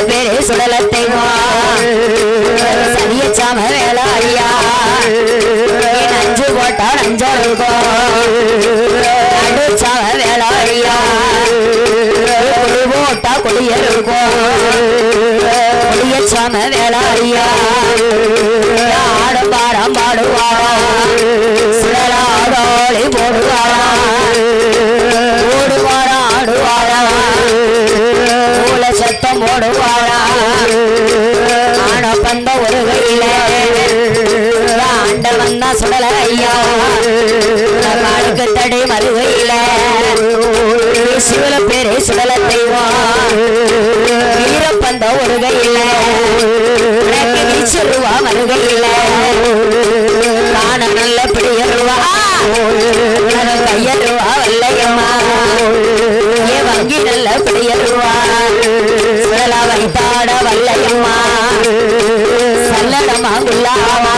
பேரு சுடலத்தை சரிய சாம வேலை ஐயா நஞ்சு போட்டா நஞ்சருக்கும் நடு சாம வேலை ஐயா குடி போட்டா குடியிருக்கும் குடிய சாம வேலை ஐயா ஆடும் பாடம் பாடுவாரா சுடலாடோழி போடுவாரா ஓடுவாரா ஆடுவாரா மூல சத்தம் ஓடுவாரா ஆன பந்த ஒரு கையில ஆண்ட வந்தா சுடல ஐயா காலுக்கு தடை மறுகையில சிவல பேரு சுடல தெய்வம் வீரப்பந்த ஒரு கையில வீச்சருவா மறுகையில காண நல்ல பிடியருவா கையருவா வல்லையம்மா ஏ வங்கி நல்ல பிடியருவா சுடலா வைத்தாட வல்லையம்மா சல்லடமா குல்லாமா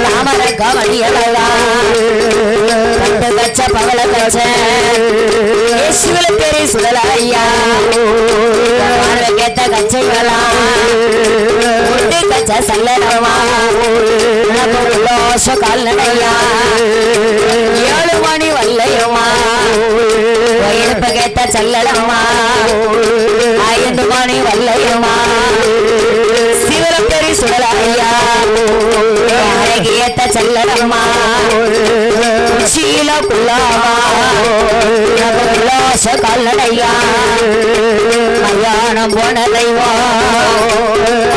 தாமர கவனியலா கட்டு கச்ச பவள கச்ச சிவல பேரு சுடல ஐயா கேட்ட கச்சைகளா ஒட்டு கச்ச சல்லடமா உலோச கால்நடையா 7 மணி வல்லையம்மா வயிறுப்ப கேட்ட சல்லடம்மா 5 மணி வல்லையம்மா சிவல பேரு சுடல ஐயா அழகியத்த சல்லடம்மா சீல குல்லாமா உலோச கால்நடையா மயானம் போன தெய்வம்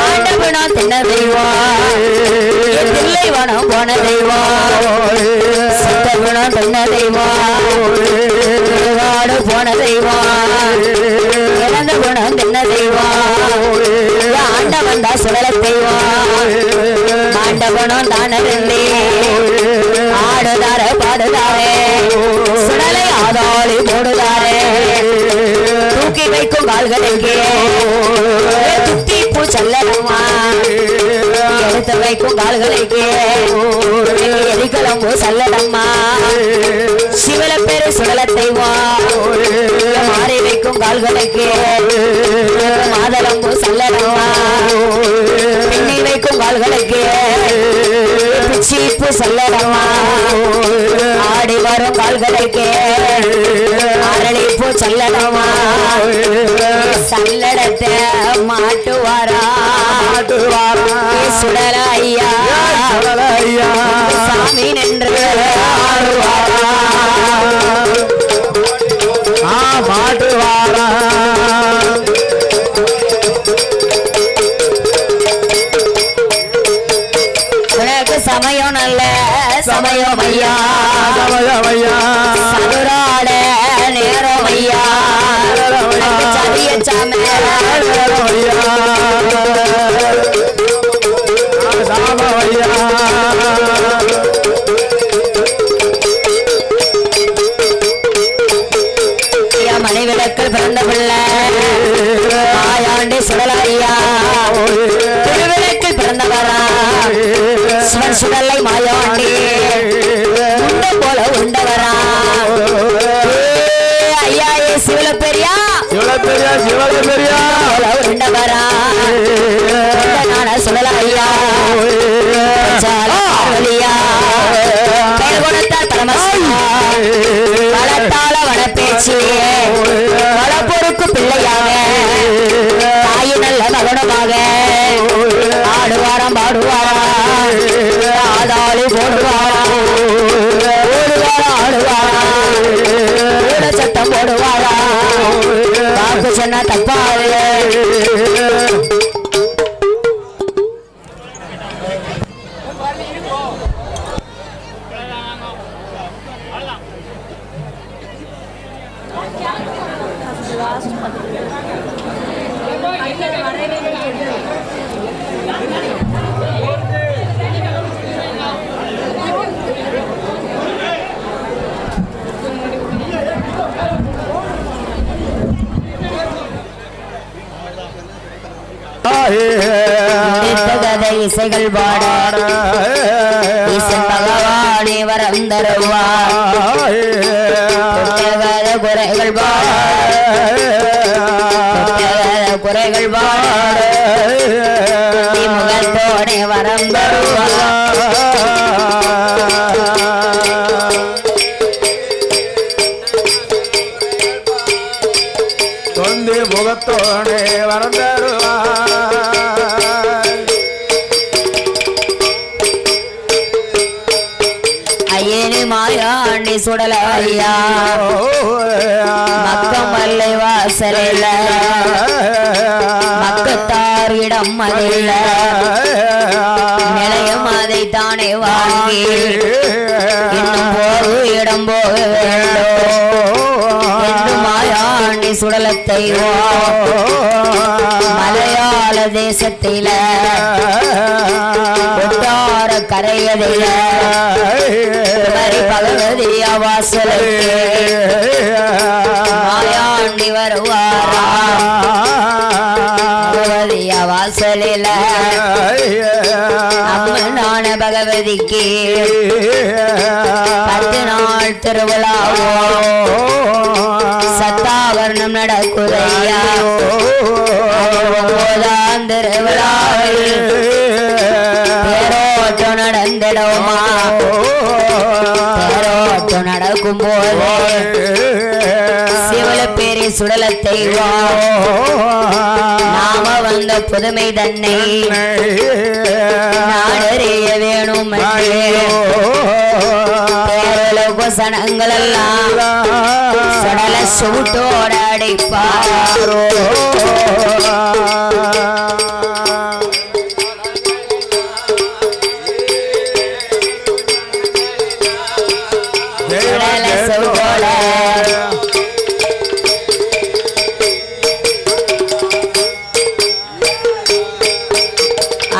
ஆண்டவனம் தின்ன தெய்வம் தில்லைவனம் போன தெய்வம் சித்தகுணம் தின்ன தெய்வம் போன தெய்வம் இறந்த குணம் தின்ன தெய்வம் ஆண்டவன் தான் சுடல தெய்வம் ஆண்டவனம் தானே ஆடுதார பாடுதாரே சுடலை ஆதாளி போடுதாரே தூக்கி வைக்கும் கால்களுக்கு துத்தி பூ செல்லணுமா எடுத்து வைக்கும் கால்களுக்கு எரிக்கலம்பு செல்லடம்மா சிவல பேரு சுடல தெய்வம் மாறி வைக்கும் கால்களுக்கு மாதளம்பு செல்லடம்மா பின்னி வைக்கும் கால்களுக்கு சீப்பு செல்லடம்மா ஆடி வரும் கால்களுக்கு அரளிப்பூ செல்லடம்மா சல்லடத்தை மாட்டுவாரா சுடல ஐயா சாமி நின்று மாட்டுவாரா சமயம் நல்ல சமயம் ஐயா சதுராட நேரம் ஐயா சதிய சாமி மனைவிளக்கில் பிறந்த பிள்ளை ஆயாண்டி சுடல ஐயா திருவிளக்கில் பிறந்தவரா சிவன் சுடலை மாயாண்டி உண்ட போல உண்டவரா ஐயா ஏ சிவல பெரியா போல உண்டவரா நான சுடல ஐயா பெயர் கொடுத்தார் பரமசிவா வளத்தால வளப்பேச்சு வளப்பொருக்கு பிள்ளையாக தாயி நல்ல மகனமாக ஆடுவாராம் பாடுவாரா ஆதாளி போடுவாரா ஓடுவாரா ஆடுவாரா சத்தம் போடுவாரா காப்பு சொன்ன தப்பாது கதை இசைகள் பாட ஈசன் பகவானே வரம் தருவார் குறைகள் பாட குறைகள் இசைகள் பாட முகத்தோட வரம் தொந்தி முகத்தோட வரம் ஐயனு மாயாண்டி சுடல ஐயா மக்கம் வல்லை வாசலில் மக்கத்தாரிடம் அதில் நிலையம் அதை தானே வாங்கி இன்னும் போது இடம் போக வேண்டும் என்று மாயாண்டி சுடலத்தை மலையாள தேசத்தில கொட்டார கரையதில பகவதிய வாசலுக்கு மாயாண்டி வருவாரா பகவதிய வாசலில அம்மனான பகவதிக்கு 10 நாள் திருவிழாவோ சத்தாவரணம் நடக்குதையா திருவிழாவில் தேரோட்டம் நடந்திடுமா தேரோட்டம் நடக்கும் போது சிவல பேரி சுடலத்தை நாம வந்த புதுமை தன்னை நாடறிய வேணும் தேரலோக சனங்கள் எல்லாம் சுடல சூட்டோட அடைப்பாரோ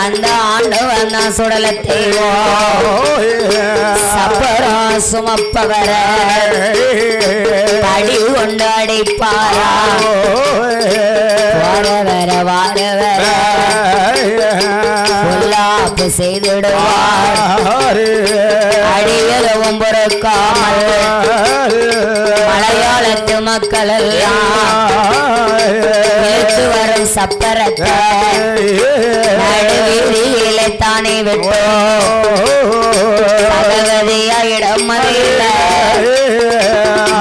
அந்த ஆண்டு வந்த சுடலத்தை சப்பரம் சுமப்பவர அடி கொண்டு அடைப்பாரா வாரவர வாரவர பொல்லாப்பு செய்திடுவார் அடியளவும் பொறுக்காமல் மலையாளத்து மக்கள் எல்லாம் வரும் சப்பரத்தை நடுவீதியிலே தானே விட்டோ பகவதியா இடம் அறியல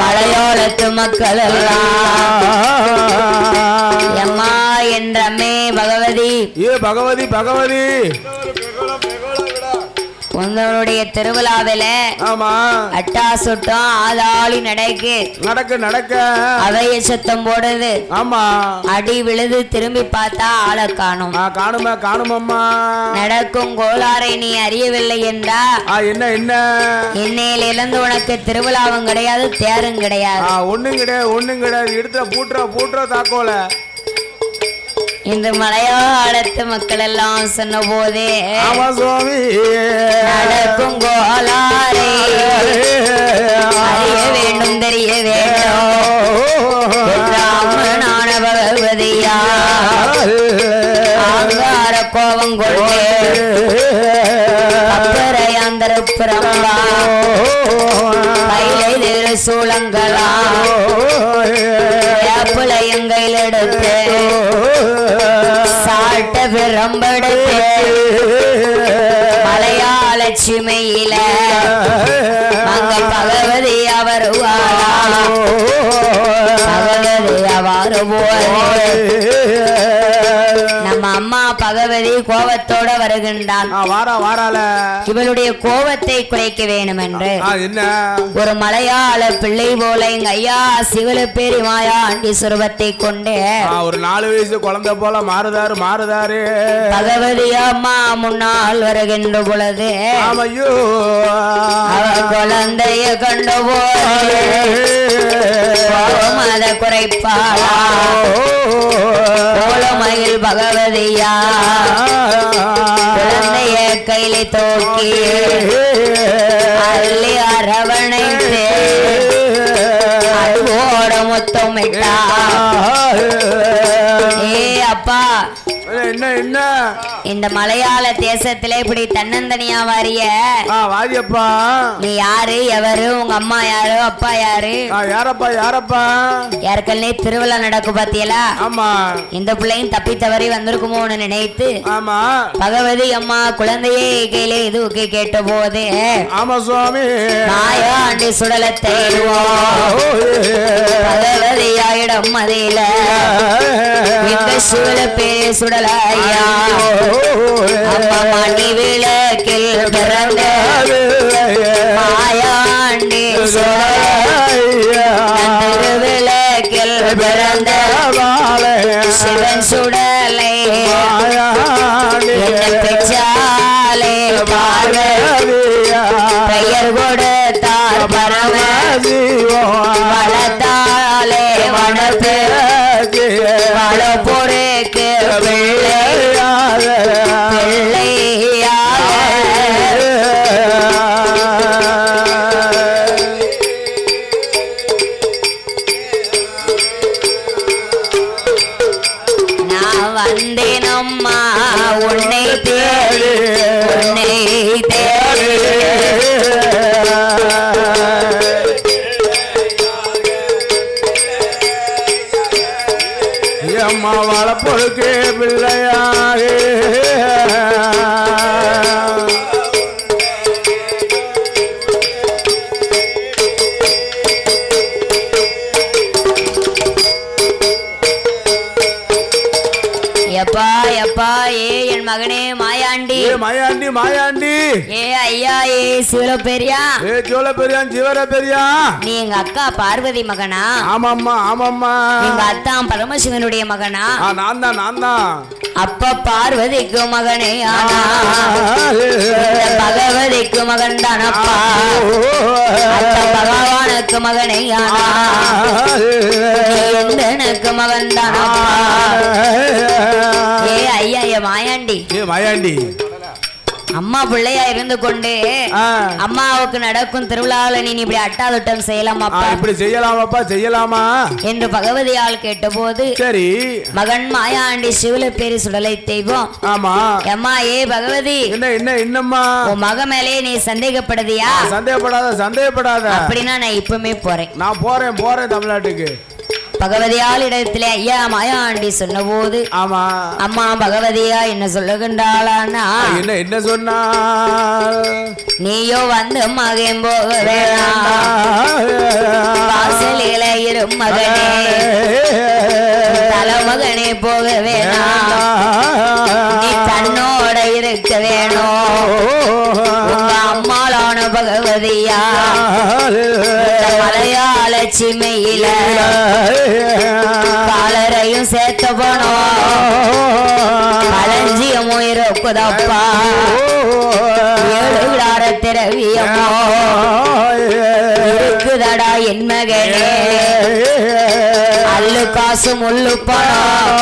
மலையாளத்து மக்கள் எல்லாம் எம்மா என்றமே பகவதி பகவதி பகவதி உங்களுடைய திருவிழாவில அட்டா சுட்டம் ஆதாளி நடக்க அவைய சத்தம் போடுது. ஆமா அடி விழுது திரும்பி பார்த்தா ஆளை காணும். காணுமம்மா நடக்கும் கோளாறை நீ அறியவில்லை என்றா என்ன என்ன இன்னையில இருந்து உனக்கு திருவிழாவும் கிடையாது தேரும் கிடையாது. ஒண்ணும் கிடையாது எடுத்த பூட்டுற தாக்கோல இந்த மலையாளத்து மக்கள் எல்லாம் சொன்ன போதே நடக்கும் கோளாரே அறிய வேண்டும் தெரிய வேண்டும் பிராமணான பகவதியா ஆங்கார கோபம் கொண்டே அப்பரையாந்தர பிரம்பா கையில திரு சூளங்களா வேப்பிலையங்கையில் எடுத்து சாட்ட பிரம்படுத்து மலையாளட்சுமையில அங்க பகவதியா வருவாரா பகவதியா வருவோம். நம்ம அம்மா பகவதி கோபத்தோட வருகின்றான். இவளுடைய கோபத்தை குறைக்க வேண்டும் என்று ஒரு மலையாள பிள்ளை போல எங்க ஐயா சிவலப்பேரி மாயா ஆண்டி சுரூபத்தை கொண்டு ஒரு 4 வயசு குழந்தை போல மாறுதாரு பகவதி அம்மா முன்னால் வருகின்ற பொழுது குழந்தைய கண்டு மத குறைப்பாளா கோலமயில் பகவதியா குழந்தைய கையில தோக்கி அள்ளி அரவணைத்து அன்போட மொத்தம் எட்டா. ஏ அப்பா என்ன என்ன இந்த மலையாள தேசத்துல இப்படி தன்னந்தனியா வாரிய வாரியப்பா. நீ யாரு எவரு உங்க அம்மா யாரு அப்பா யாரு? யாரப்பா யாரப்பா? யாருக்கல்லே திருவிழா நடக்கும் பாத்தியலா? ஆமா. இந்த பிள்ளையும் தப்பி தவறி வந்திருக்குமோன்னு நினைத்து ஆமா பகவதி அம்மா குழந்தையே கையிலே இது கேட்ட போது ஆமா சுவாமி மாயாண்டி சுடலத்தை பகவதியாயிடம் மதியில இந்த சுடல பேரே சுடலையா அம்மா மணி விளக்கில் பிறந்த மாயாண்டி விளக்கில் பிறந்த சிவன் சுடலை பெற்றாலே பெயர் கொடுத்தார் பரம வளத்தாலே வளர்த்து வளப்பொருக்கு பிள்ளையாக நான் வந்தேனம்மா உன்னை தேடி உன்னை தேடி அம்மா வளப்பொழுக்கே பிள்ளையாக எப்பா எப்பா ஏ என் மகனே மாயாண்டி மாயாண்டி மாயாண்டி ஏ ஐயா ஏ சிவலப்பெரியா சிவலப்பெரியான் சிவரப்பெரியா நீ எங்க அக்கா பார்வதி மகனா? ஆமாம்மா ஆமாம்மா. எங்க அத்தான் பரமசிவனுடைய மகனா? நான் தான் நான் தான். அப்ப பார்வதிக்கு மகனே ஆனா பகவதிக்கு மகன் தானப்பா. பகவானுக்கு மகனே ஆனா எனக்கு மகன் தானப்பா. ஏ ஐயா ஏ மாயாண்டி மாயாண்டி அம்மா பிள்ளையா இருந்து கொண்டு அம்மாவுக்கு நடக்கும் திருவிழாவில் நீ இப்படி அட்டாதுட்டம் செய்யலாமாப்பா? இப்படி செய்யலாமாப்பா செய்யலாமா என்று பகவதியால் கேட்ட போது சரி மகன் மாயாண்டி சிவல பேரு சுடலை தெய்வம். ஆமா அம்மா ஏ பகவதி என்ன என்ன என்னம்மா உன் மக மேலே நீ சந்தேகப்படுதியா? சந்தேகப்படாத சந்தேகப்படாத. அப்படின்னா நான் இப்பவுமே போறேன். நான் போறேன் போறேன் தமிழ்நாட்டுக்கு. பகவதியால் இடத்திலே ஐயா மாயாண்டி சொன்ன போது ஆமா அம்மா பகவதியா என்ன சொல்லுகின்றாளான்னா என்ன என்ன சொன்னா? நீயோ வந்து மகன் போக வேணாம் வாசலில இரு மகனே தலைமகனே போக வேணாம் நீ தன்னோட இருக்க வேணும். உங்க அம்மாளான பகவதியா மலையாள சிமையில காலரையும் சேர்த்த போனோம் களஞ்சியமோ இருக்குதப்பா ஏழுகிடார திரவியமோ இருக்குதடா என் மகனே அல்லு காசு முள்ளு பணம்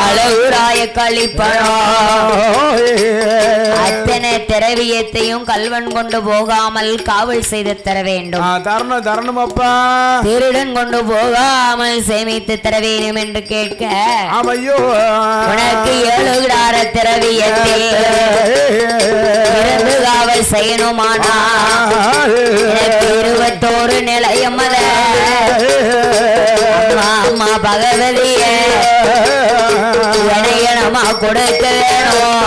அழகுராய கழிப்பணம் அத்தனை திரவியத்தையும் கல்வன் கொண்டு போகாமல் காவல் செய்து தர வேண்டும். தரணும் தரணும் அப்பா. திருடன் கொண்டு போகாமல் சேமித்து தர வேண்டும் என்று கேட்க ஐயோ உனக்கு 7 கிடார திரவியத்தில் இருந்து காவல் செய்யணுமானா 21 நிலையம் அத அம்மா பகவதிய இணையனமா கொடுக்க வேணும்.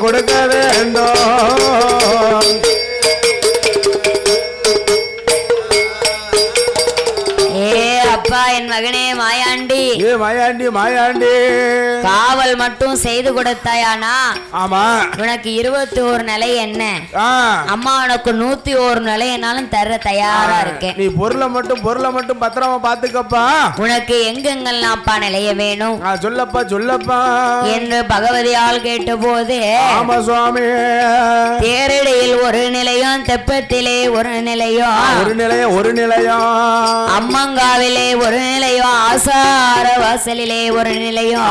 கொடுக்க வேண்டும். அப்பா என் மகனே மாயாண்டி மாயாண்டி மாயாண்டி காவல் மட்டும் செய்து கொடுத்தாயானா? ஆமா உனக்கு 21 நிலை என்ன அம்மா உனக்கு 101 நிலையனாலும் தர தயாரா இருக்கேன். நீ பொருளை மட்டும் பத்திரமா பாத்துக்கப்பா. உனக்கு எங்கெங்கெல்லாம்ப்பா நிலைய வேணும் சொல்லப்பா சொல்லப்பா என்று பகவதியால் கேட்ட போது ஆமா சுவாமி தேரடியில் ஒரு நிலையம் தெப்பத்திலே ஒரு நிலையம் ஒரு நிலையம் அம்மங்காவிலே ஒரு நிலையம் ஆசார வாசலிலே ஒரு நிலையம்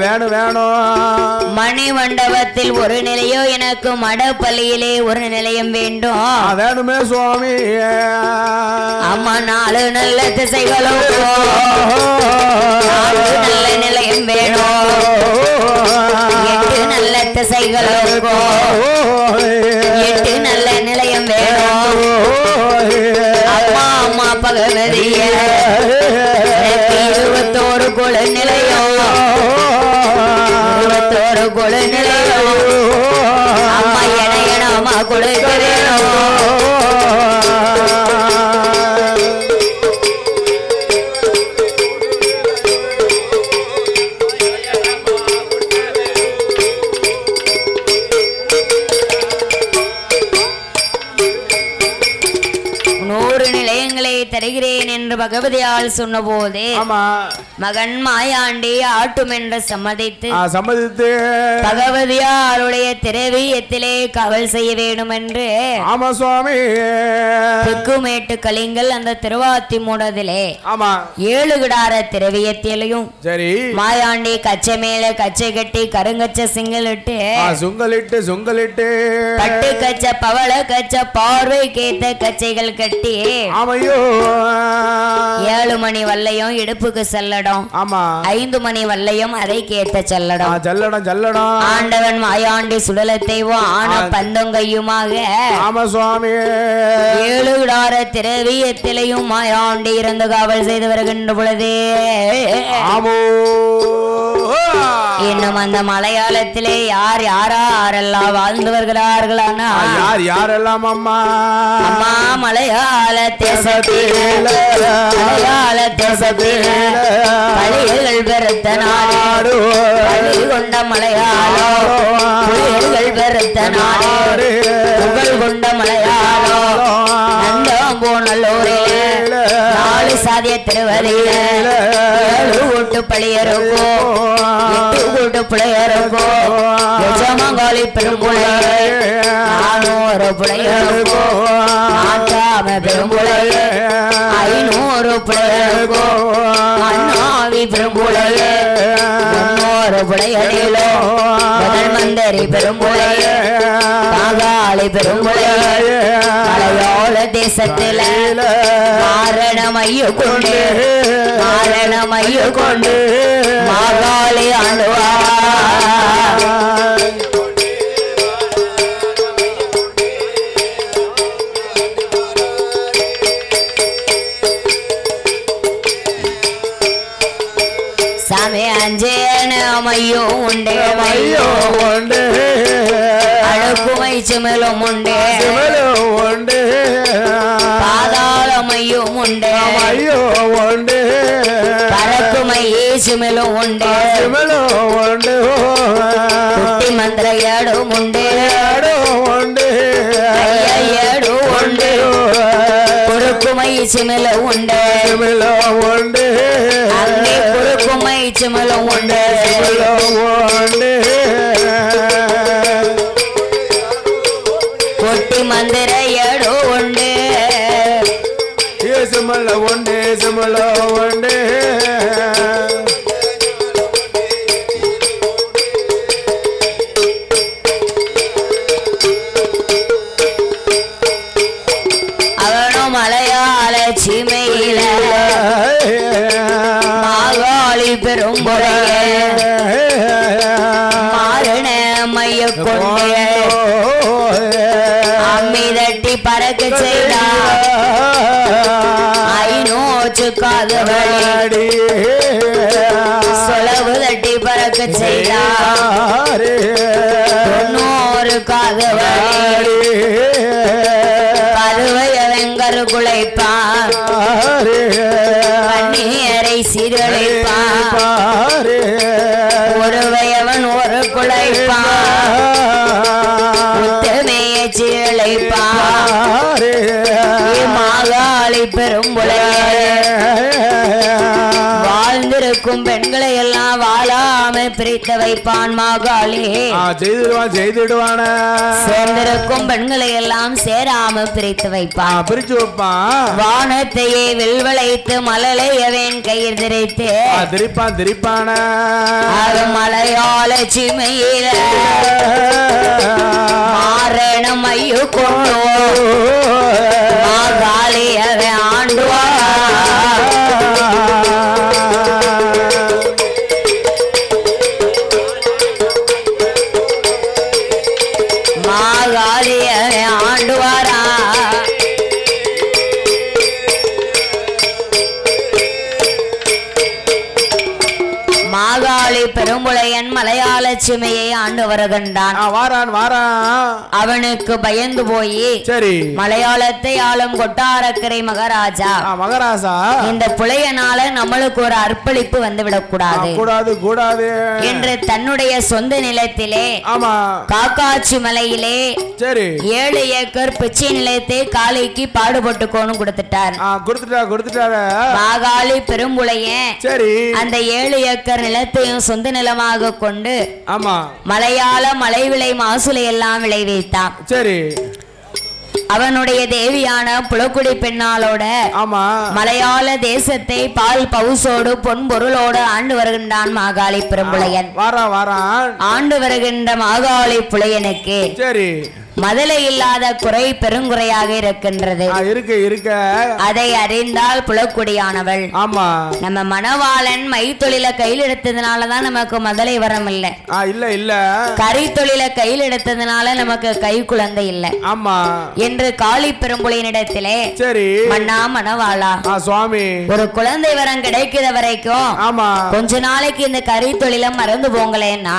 வேணும் மணி மண்டபத்தில் ஒரு நிலையோ எனக்கு மடப்பள்ளியிலே ஒரு நிலையம் வேண்டும் வேணுமே சுவாமி அம்மா 4 நல்ல திசைகளோ நல்ல நிலையம் வேணும் 8 நல்ல திசைகளுக்கோ 8 நல்ல நிலையம் வேணும் அம்மா அம்மா பகவதிய 21 குல நிலையம் 21 குல நிலையம் அம்மா எனையனமா கொடுக்கிறேன் தருகிறேன் என்று பகவதியால் சொன்ன போதே மகன் மாயாண்டி ஆட்டும் என்று சம்மதித்து பகவதியாருடைய திரவியத்திலே காவல் செய்ய வேண்டும் என்று தெக்குமேட்டு கலிங்கல் அந்த திருவாத்தி மூடத்திலே 7 கிடார திரவியத்திலையும் மாயாண்டி கச்சை மேல கச்சை கட்டி கருங்கச்ச சிங்கலிட்டு சுங்கலிட்டு பட்டு கச்ச பவள கச்ச பார்வை கேத்த கச்சைகள் கட்டி 7 மணி வல்லையும் இடுப்புக்கு செல்லடும் 5 மணி வல்லையும் அதை கேத்த செல்லடும் ஆண்டவன் மாயாண்டி சுடலத்தை ஆன பந்தங்கையுமாக 7 கிடார திரவியத்திலையும் மாயாண்டி இருந்து காவல் செய்து வருகின்ற பொழுதே இன்னும் அந்த மலையாளத்திலே யாரெல்லாம் வாழ்ந்து வருகிறார்களானா யாரெல்லாம் அம்மா மலையாள தேசத்தில் பழியர்கள் பெருத்த நாடு பழி கொண்ட மலையாளம் புயல்கள் பெருத்த நாடு புகழ் கொண்ட மலையாளம் நந்தம் போனல்லூரில் 4 சாதிய திருவதியில 7 கூட்டு பழியருக்கோ 8 கூட்டு பிள்ளையருக்கோ எஜமாங்காளி பெரும்புளை 400 பிள்ளையருக்கோ நாட்டாம பெரும்புளை 500 பிள்ளையருக்கோ அண்ணாவி பெரும்புளை 300 பிள்ளைகளிலோ முதல் மந்தரி பெரும்புளை பாகாளி பெரும்புளை மலையாள தேசத்தில மாரணமையு கொண்டு மாகாளி ஆண்டுவா சாமி அஞ்சேன மையோ உண்டே அழுக்குமை சிமலும் உண்டே பாதாளமையும் உண்டே பறக்குமை சிமலும் உண்டே குட்டி மந்திர ஏடும் உண்டே ஏடும் உண்டு குறுக்குமை சிமல உண்டே அங்கே குறுக்குமை சிமலம் உண்டு கொட்டி மந்திர ஏடு உண்டு சிமல உண்டு அவனும் மலையாள சீமையில மாகாளி பெரும்புடைய மாரண மைய கொண்டே அம்மி தட்டி பறக்க செய்தார் 500 காதுகளி சொலவு தட்டி பறக்க செய்தார் 90 காதுகளி பருவைய வெங்கரு குலைப்பார் கண்ணீரை சீரழிப்பார் ஒருவையவன் ஒரு குலைப்பார் உத்தமைய சீரழிப்பார் மாகாளி பெரும்புளைய வாழ்ந்திருக்கும் செய்திருக்கும் பெண்களை எல்லாம் வாழாம பிரித்து வைப்பான் மாகாளி. செய்திடுவான சேர்ந்திருக்கும் பெண்களை எல்லாம் சேராம பிரித்து வைப்பான். பிரிச்சு வைப்பான். வானத்தையே வில்வளைத்து மலலையவன் கயிர் திரைத்து திரிப்பான மலையாள சிமையில மாரணம் ஐயோ கொண்டு மாகாளியவை ஆண்டுவா. மாகாளியவை ஆண்டுவாரா. மாகாளி பெரும்புளையன் மலையாள சிமையை ஆண்டு வருகின்றான். அவனுக்கு பயந்து போய் சரி மலையாளத்தை ஆளும் கொட்டாரக்கரை மகாராஜா இந்த புலையனால நம்மளுக்கு ஒரு அர்ப்பணிப்பு வந்துவிடக் கூடாது என்று தன்னுடைய சொந்த நிலத்திலே காக்காட்சி மலையிலே 7 ஏக்கர் பிச்சை நிலத்தை காளிக்கு பாடுபட்டுக்கோன்னு கொடுத்துட்டார். மாகாளி பெரும்புளையன் அந்த 7 ஏக்கர் நிலத்தையும் சொந்த நிலமாக கொண்டு மலையாள மலை விளை மாசுலை எல்லாம் விளைவித்தான். சரி அவனுடைய தேவியான புலக்குடி பெண்ணாலோட மலையாள தேசத்தை பால் பவுசோடு பொன் பொருளோடு ஆண்டு வருகின்றான் மாகாளி பெரும்புளையன். ஆண்டு வருகின்ற மாகாளி புலையனுக்கு சரி மதலை இல்லாத குறை பெருங்குறையாக இருக்கின்றது. அதை அறிந்தால் புலக்குடியானவள் நம்ம மணவாளன் மை தொழில கையில் எடுத்ததுனாலதான் நமக்கு மதலை வரம் இல்ல. கறி தொழில கையில் எடுத்ததுனால நமக்கு கை குழந்தை இல்ல என்று காளி பெரும்புளையனிடத்திலே மன்னா மணவாளா சுவாமி ஒரு குழந்தை வரம் கிடைக்கிற வரைக்கும் கொஞ்ச நாளைக்கு இந்த கறி தொழில மறந்து போங்களேன்னா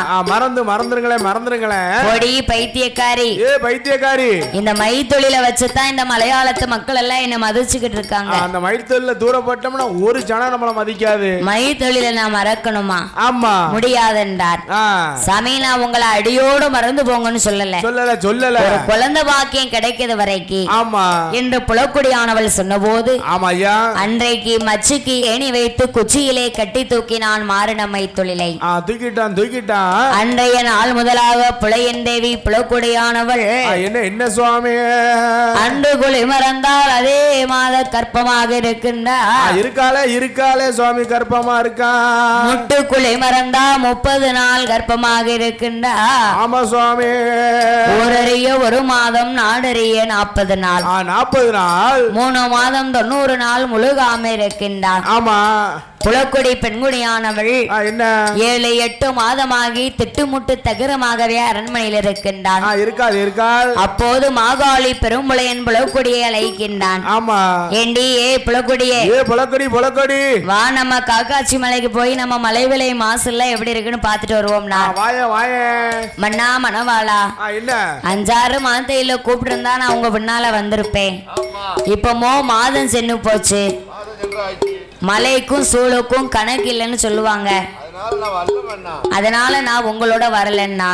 பொடி பைத்தியக்காரி பைத்தியக்காரி இந்த மை தொழில வச்சுதான் இந்த மலையாளத்து மக்கள் எல்லாம் என்ன மதிச்சுக்கிட்டு இருக்காங்க. அந்த மை தொழில தூரப்பட்டோம்னா ஒரு ஜனம் நம்மள மதிக்காது. மை தொழில நான் மறக்கணுமா? முடியாதுன்றார். சாமி நான் உங்களை அடியோடு மறந்து போங்கன்னு சொல்லல. ஒரு குழந்தை பாக்கியம் கிடைக்கிறது வரைக்கும் என்று புலக்குடியானவள் சொன்ன போது அன்றைக்கு மச்சுக்கு ஏணி வைத்து குச்சியிலே கட்டி தூக்கினான் மாறின மை தொழிலை. தூக்கிட்டான். அன்றைய நாள் முதலாக புலையன் தேவி புலக்குடியானவள் என்ன சுவாமி அன்று குழி மறந்தால் அதே மாத கற்பமாக இருக்காளே சுவாமி கற்பமா இருக்கா. முட்டு குழி மறந்தா 30 நாள் கற்பமாக இருக்கின்றா. ஆமா சுவாமி. ஊரறிய 1 மாதம் நாடறிய 40 நாள் 3 மாதம் 90 நாள் முழுகாம இருக்கின்றான். ஆமா புலக்குடி பெண்குடியானவள் 7-8 மாதமாகி திட்டுமுட்டு தகரமாகவே அரண்மனையில் இருக்கின்றான். அப்போது மாகாளி பெரும்புளையன் புலக்குடியை அழைக்கின்றான். ஏண்டி புலக்குடியே வா நம்ம காக்காட்சி மலைக்கு போய் நம்ம மலைவிலை மாசுல எப்படி இருக்குன்னு பாத்துட்டு வருவோம்னா. மன்னா மணவாளா 5-6 மாதத்தையில கூப்பிட்டு இருந்தா நான் உங்க பின்னால வந்திருப்பேன். இப்பமோ மாதம் சென்னு போச்சு. மலைக்கும் சூளுக்கும் கணக்கு இல்லைன்னு சொல்லுவாங்க. அதனால நான் உங்களோட வரலன்னா.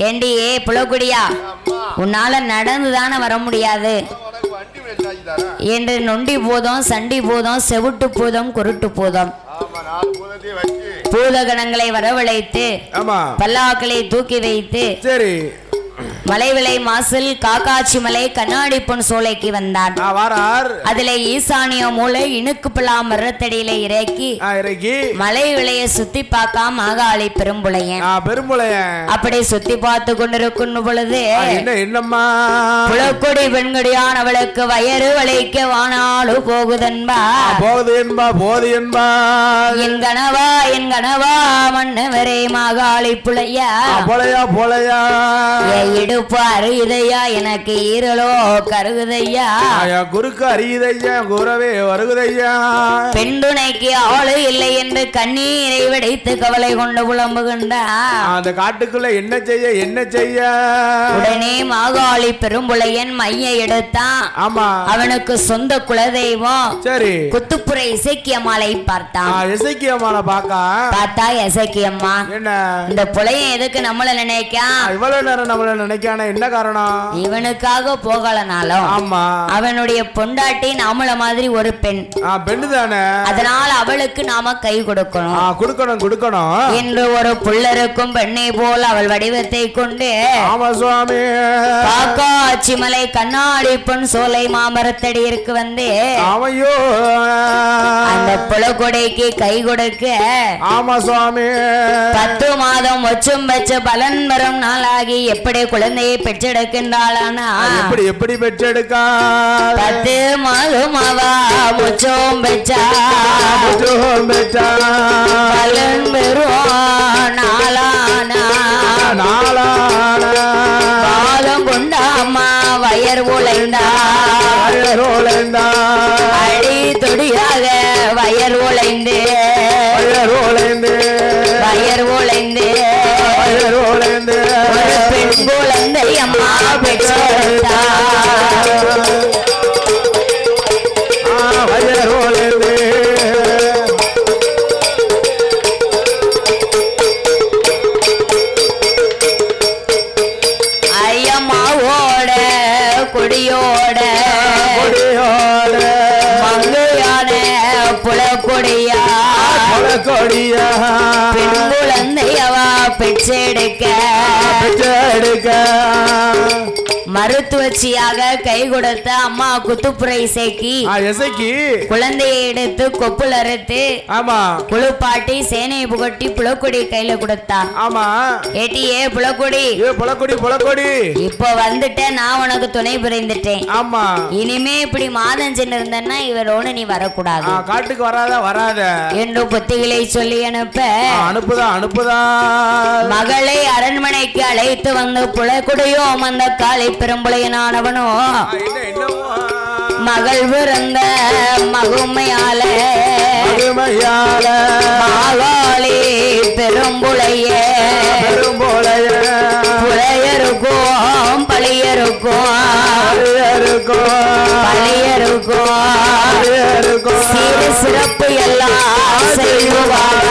ஏண்டி புலக்குடியா உன்னால நடந்துதானே வர முடியாது என்று நொண்டி பூதம் சண்டி பூதம் செவுட்டு பூதம் குருட்டு பூதம் பூதகணங்களை வரவழைத்து பல்லாக்களை தூக்கி வைத்து மலைவிலை மாசில் காக்காட்சி மலை கண்ணாடி பொன் சோலைக்கு வந்தான். அதுல ஈசானிய மூளை இணுக்கு பிள்ளா மரத்தடியில இறக்கி மலை விலைய சுத்தி பார்க்காம மாகாளி பெரும்புளையன் அப்படி சுத்தி பார்த்து கொண்டிருக்கும் பொழுது புலக்குடி பெண்குடியான் அவளுக்கு வயறு வளைக்க வானாலு போகுதன்பா என் கனவா மன்னவரே மாகாளி புலையா இடுப்பு அறியுதையா எனக்கு ஈரலோ கருகுதையா குறுக்கு அறியுதையா குறவே வருகுதையா பெண்துணைக்கு ஆளு இல்லை என்று கண்ணீரை விடைத்து கவலை கொண்டு புலம்புகின்றான். அந்த காட்டுக்குள்ள என்ன செய்ய உடனே மாகாளி பெரும்புளையன் மைய எடுத்தான். அவனுக்கு சொந்த குலதெய்வம் குத்துப்புற இசைக்கியம்மாளை பார்த்தான். இசைக்கியம்மாளை பார்த்தா இசைக்கியம்மா இந்த புலையன் எதுக்கு நம்மள நினைக்கா இவ்வளவு நேரம் நம்மள நினைக்க இருக்கானே என்ன காரணம் இவனுக்காக போகலனாலும் ஆமா அவனுடைய பொண்டாட்டி நாமள மாதிரி ஒரு பெண் பெண்ணு தானே அதனால அவளுக்கு நாம கை கொடுக்கணும் கொடுக்கணும் என்று ஒரு புள்ளருக்கும் பெண்ணை போல் அவள் வடிவத்தை கொண்டு ஆமா சுவாமி காக்காட்சி மலை கண்ணாடி பொன் சோலை மாமரத்தடி இருக்கு வந்து ஆமையோ அந்த புலகொடைக்கு கை கொடுக்க ஆமா சுவாமி 10 மாதம் ஒச்சும் வச்சு பலன் வரும் நாளாகி எப்படி குழந்தையை பெற்றெடுக்கின்றாளானா எப்படி பெற்றெடுக்கா 10 மாதம் அவா ஒச்சும் வச்சா பலன் வரும் நாளானா பாதம் கொண்டாமா வயர் உழைந்தா அடி தொடியாக வயர் உழைந்து ஒரு பெண் குழந்தை அம்மா பெற்றெடுத்தா ஐயம்மாவோட கொடியோட மங்கையான புலக்கொடியா பெண் குழந்தையவா பெற்றெடுக்க மருத்துவச்சியாக கை கொடுத்த அம்மா குத்துப்புரை இசைக்கு குழந்தையை எடுத்து கொப்புல அறுத்து குளிப்பாட்டி சேனையை புகட்டி புலக்கொடி கையில கொடுத்தா ஏட்டியே புலக்கொடி இப்ப வந்துட்டேன் நான் உனக்கு துணை புரிந்துட்டேன் இனிமே இப்படி மாதம் சென்று இருந்தேன்னா இவரோட நீ வரக்கூடாது காட்டுக்கு வராத என்று புத்திகளை சொல்லி அனுப்புதா மகளை அரண்மனைக்கு அழைத்து வந்து புலக்குடியோ அந்த காலை பெரும்புளையனானவனோ மகள் பிறந்த மகுமையால மாகாளி பெரும்புளைய புலையருக்கும் பழியருக்கும் சீரு சிறப்பு எல்லாம் செய்வார்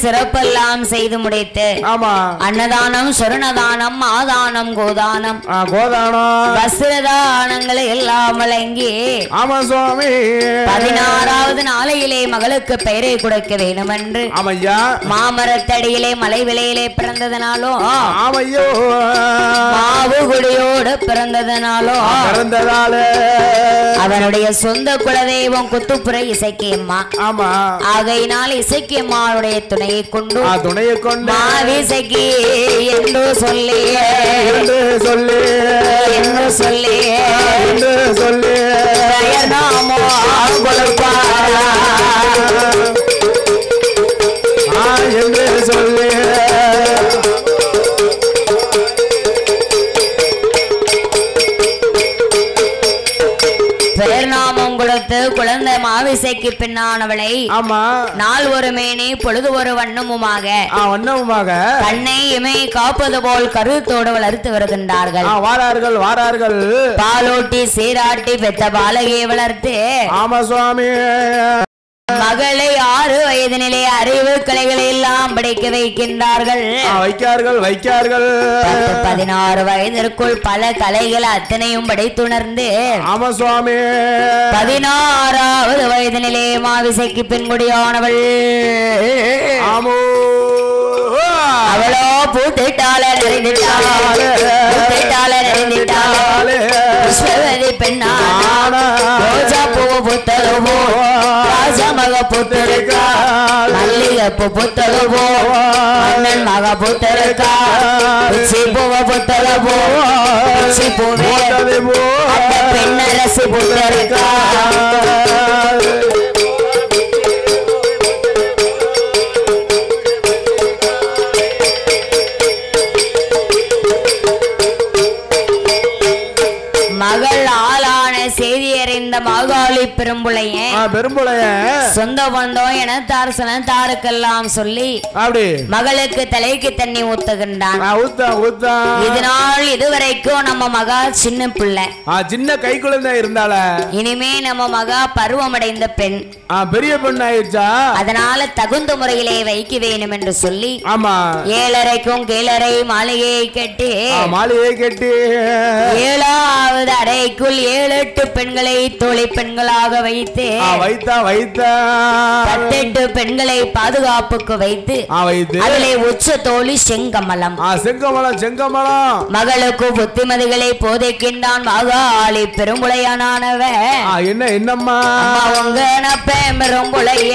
சிறப்பெல்லாம் செய்து முடித்து அன்னதானம் சொர்ணதானம் ஆதானம் கோதானம் வஸ்திரதானங்களை எல்லாம் வழங்கி 16வது நாளையிலே மகளுக்கு பெயரை கொடுக்க வேண்டும் என்று மாமரத்தடியிலே மலை விலையிலே பிறந்ததனாலும் மாவுகுடியோடு பிறந்ததனாலும் அவனுடைய சொந்த குலதெய்வம் குத்துப்புரை இசைக்கியம்மா ஆகையினால் இசைக்கியம்மாவுடைய துணையை கொண்டு மாவிசைக்கு என்று சொல்லி நாமோ என்று சொல்லி பெயர்நாமம் கொடுத்து குழந்தை மாவிசைக்கு பின்னானவளை நாள் ஒரு மேனி பொழுது ஒரு வண்ணமுமாக கண்ணை இமை காப்பது போல் கருத்தோடு வளர்த்து வருகின்றார்கள் வாரார்கள் பாலோட்டி சீராட்டி பெத்த பாலகையை வளர்த்து மகளை 6 வயதினிலே அறிவு கலைகளை எல்லாம் படிக்க வைக்கின்றார்கள் 16 வயதிற்குள் பல கலைகள் அத்தனையும் படித்துணர்ந்து 16வது வயதினிலே மாவிசைக்கு பெண்குடியானவள் அவளோ பூத்திட்டால நிறைந்திட்டாலே பெண்ணான ரோஜா பூ புத்தகமோ ராஜமக புத்திருக்கா மல்லிகைப்பூ புத்தகமோ அண்ணன் மக புத்திருக்கா பூவ புத்தகமோ பூவே அந்த பெண்ணரசி புத்திருக்கா மகள் ஆளான செய்தி அறிந்த மாகாளி பெரும் பெரும்புளையன் சொந்த பந்தம் என தாருக்கெல்லாம் சொல்லி அப்படி மகளுக்கு தலைக்கு தண்ணி ஊத்துகின்றான். இதனால் இதுவரைக்கும் நம்ம மகா சின்ன பிள்ளை, சின்ன கை குழந்தை இருந்தால இனிமே நம்ம மகா பருவமடைந்த பெண், பெரிய பெண் ஆயிடுச்சா. அதனால தகுந்த முறையிலே வைக்க வேணும் என்று சொல்லி ஆமா 7:30க்கும் கீழரை மாளிகையை கட்டி 7வது அறைக்குள் 7-8 பெண்களை தோழி பெண்களாக வைத்து 10-8 பெண்களை பாதுகாப்புக்கு வைத்து அதிலே உச்ச தோழி செங்கமலம் மகளுக்கு புத்திமதிகளை போதைக்கின்றான் மாகாளி பெரும்புளையானவ. என்னம்மா உங்க பெரும்புளைய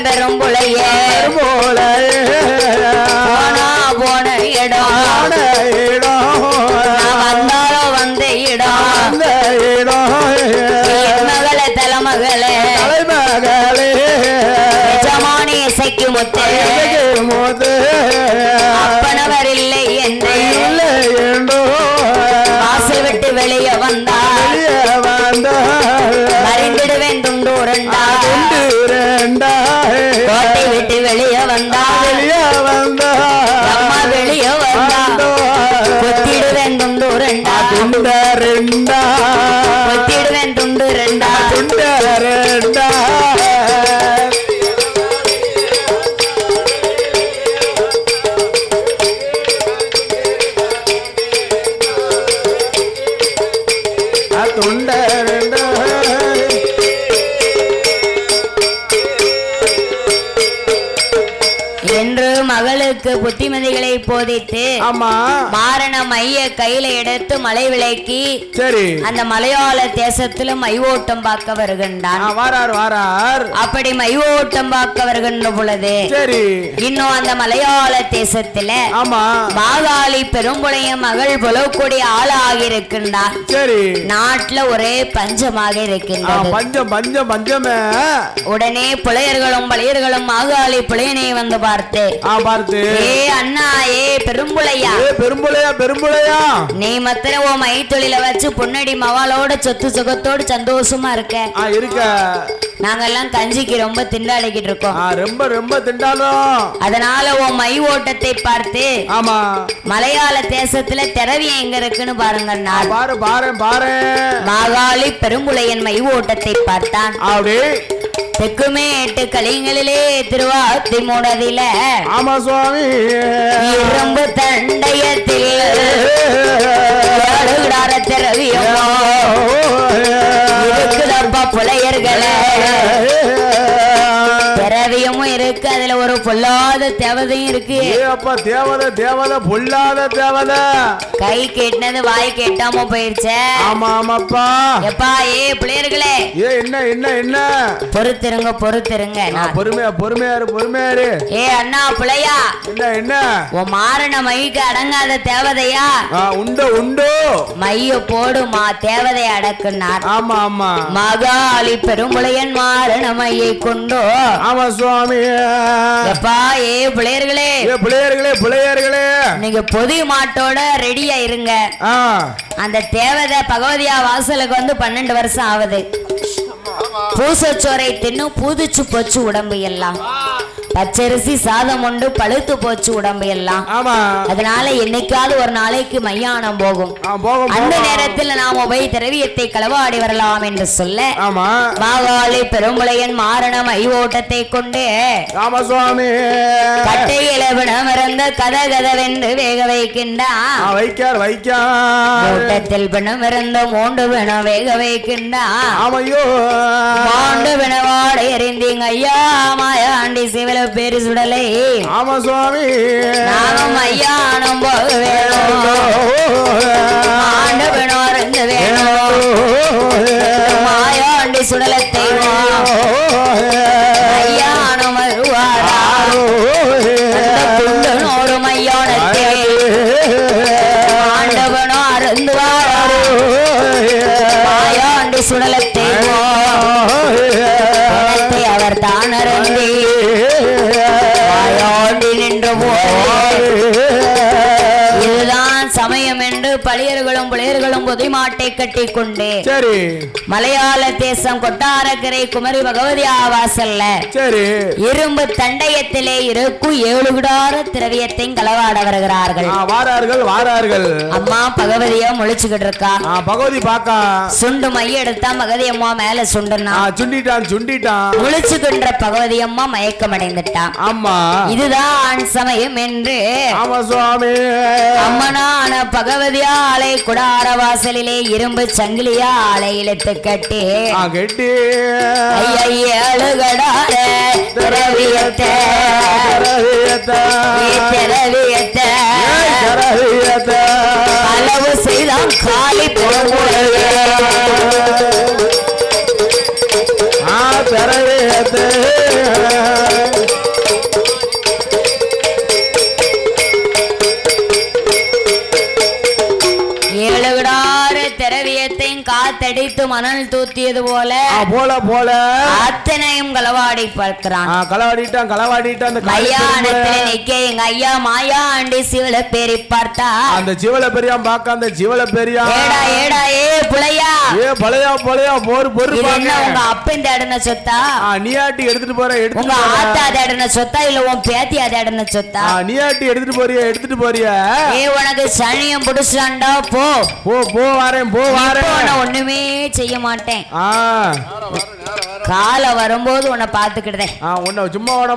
பெரும்புளைய போன இடம் வந்தாலும் வந்த இடம் மகளே தலைமகளே ஜமானி இசைக்கு முத்து அப்பனவர் இல்லை என்று வாசல் விட்டு வெளியே வந்தார் மறைந்திடுவேன் துண்டூரண்டா கோட்டை விட்டு வெளியே வந்தார் அம்மா வெளியே வந்தா கொத்திடுவேன் துண்டூரண்டா கொத்திடுவேன் துண்டூரண்டா என்று மகளுக்கு புத்திமதிகளை போதித்து மாரண மைய கையில எடுத்து மலை விளக்கி அந்த மலையாள தேசத்துல மைவோட்டம் பார்க்க வருகின்றான். அப்படி மைவோட்டம் பார்க்க வருகின்ற பொழுது இன்னும் அந்த மலையாள தேசத்துல மாகாளி பெரும்புளைய மகள் புலக்கூடிய ஆளாகி இருக்கின்றார். நாட்டுல ஒரே பஞ்சமாக இருக்கின்றது. உடனே புலையர்களும் பழையர்களும் மாகாளி புலையனை வந்து பார்த்து அண்ணா பெரும்புளையா நீ மத்திர ஓ மை தொழில வச்சு பொன்னடி மவாலோட சொத்து சுகத்தோடு சந்தோஷமா இருக்க. நாங்கெல்லாம் கஞ்சிக்கு ரொம்ப திண்டாடிக்கிட்டு இருக்கோம். ரொம்ப திண்டாடும். அதனால உன் மை ஓட்டத்தை பார்த்து மலையாள தேசத்துல திரவிய எங்க இருக்குன்னு பாருங்க. மாகாளி பெரும்புளையன் மை ஓட்டத்தை பார்த்தான். தெக்குமே 8 கலிங்களிலே திருவாத்தி மூடதில ஆமா சுவாமி இரும்பு தண்டயத்தில் திரவியமோ இருக்குதப்பா புலையர்களே. திரவியமும் இருக்கு, அதுல ஒரு பொல்லாத தேவதையும் இருக்கு. தேவதை பொல்லாத தேவதை கை கேட்டினது வாய் கேட்டாம போயிருச்சே. ஆமாப்பா எப்பா பிள்ளையர்களே என்ன பொறுத்திருங்க பொறுமையாரு அண்ணா புலையா என்ன உன் மாரண மைக்கு அடங்காத தேவதையா உண்டு மைய போடுமா தேவதை அடக்குனார். ஆமா மகாளி பெரும்புளையன் மாரண மையை கொண்டோ ஆமா சுவாமி எப்பா பிள்ளையர்களே நீங்க பொதி மாட்டோட ரெடியா இருங்க. அந்த தேவதை பகவதியா வாசலுக்கு வந்து 12 வருஷம் ஆகுது. பூசச்சோரை தின்னு பூதிச்சு போச்சு உடம்பு எல்லாம். பச்சரிசி சாதம் உண்டு பழுத்து போச்சு உடம்பு எல்லாம். அதனால என்னைக்காவது ஒரு நாளைக்கு மையானம் போகும். அந்த நேரத்தில் நாம போய் திரவியத்தை களவாடி வரலாம் என்று சொல்ல மாகாளி பெரும்புளையன் மாரணம் ஐவோட்டத்தை கொண்டு கட்டையில பிணமிருந்த கதகதவென்று வேக வைக்கின்றான். ஓட்டத்தில் பிணமிருந்த மூண்டு பிணம் வேக வைக்கின்றான். மாண்டு பிணவாட எறிந்தீங்க ஐயா மாயாண்டி சிவல பேரு சுடலை. ஆமா சுவாமி நானும் ஐயானம் போக வேணும். ஆண்டு வேணும் அருந்து வேணும் மாயாண்டி சுடலத்தை ஐயானம் வருவாரா துண்டனோடு மையானத்தை ஆண்டவனும் அருந்துவாரா மாயாண்டி சுடலத்தை அவர் தான் அருந்தி இதுதான் சமயம் என்று பழையர்களும் புலையர்களும் குதி மாட்டை கட்டி கொண்டு சரி மலையாள தேசம் கொட்டாரக்கரை குமரி பகவதி வாசல்ல சரி இரும்பு தண்டயத்திலே இருக்கும் 7 விடார திரவியத்தை களவாட வருகிறார்கள். வாரார்கள் அம்மா பகவதியா முழிச்சுக்கிட்டு இருக்கா. பகவதி பாக்கா சுண்டு மைய எடுத்தா பகவதி அம்மா மேல சுண்டுனா சுண்டிட்டான் முழிச்சுக்கின்ற பகவதி அம்மா மயக்கம் அடைந்துட்டான். அம்மா இதுதான் சமயம் என்று அம்மனான பகவதியா ஆலை குடார வாசலிலே இரும்பு சங்கிலியா ஆலை இழுத்து கட்டி ஐயழுகடார திரவியத்தை அளவு செய்தான் காலி காத்தடித்து மணல் தூத்தியது போல அத்தனையும் களவாடி பார்க்கிறான். களவாடிட்டான் எங்க ஐயா மாயா ஆண்டி சிவல பேரி பார்த்தா அந்த சிவல பெரியா பாக்க அந்த சிவல பெரியா ஏடா ஏ புளையா உங்க அப்பன் தேடின சொத்தா நீயாட்டி எடுத்துட்டு போற உங்க ஆத்தா தேடின சொத்தா இல்ல உன் பேத்தியா தேடின சொத்தா நீயாட்டி எடுத்துட்டு போறியா உனக்கு சனியம் புடிச்சாண்டா போ வாரேன் ஒண்ணுமே செய்ய மாட்டேன். கால வரும்போது உன்னை பாத்துக்கிட்டேன். சும்மா ஓட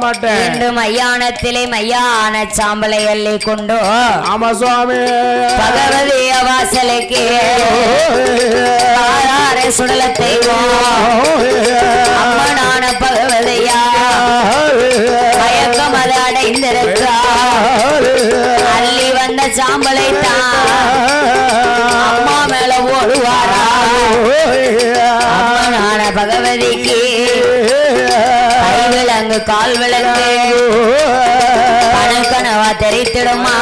மாட்டேன் என்று மையானத்திலே மையான சாம்பலை அள்ளி கொண்டு ஆமா சுவாமி பகவதிய வாசலுக்கு சுடலத்தை அம்மனான பகவதியா மயக்கம் அது அடைந்திருக்கா அள்ளி வந்த சாம்பலை தான் அம்மா மேல ஓடுவாரா அம்மனான பகவதிக்கு கை விலங்கு கால் விலங்கு கணக்கனவா தெரித்திடுமா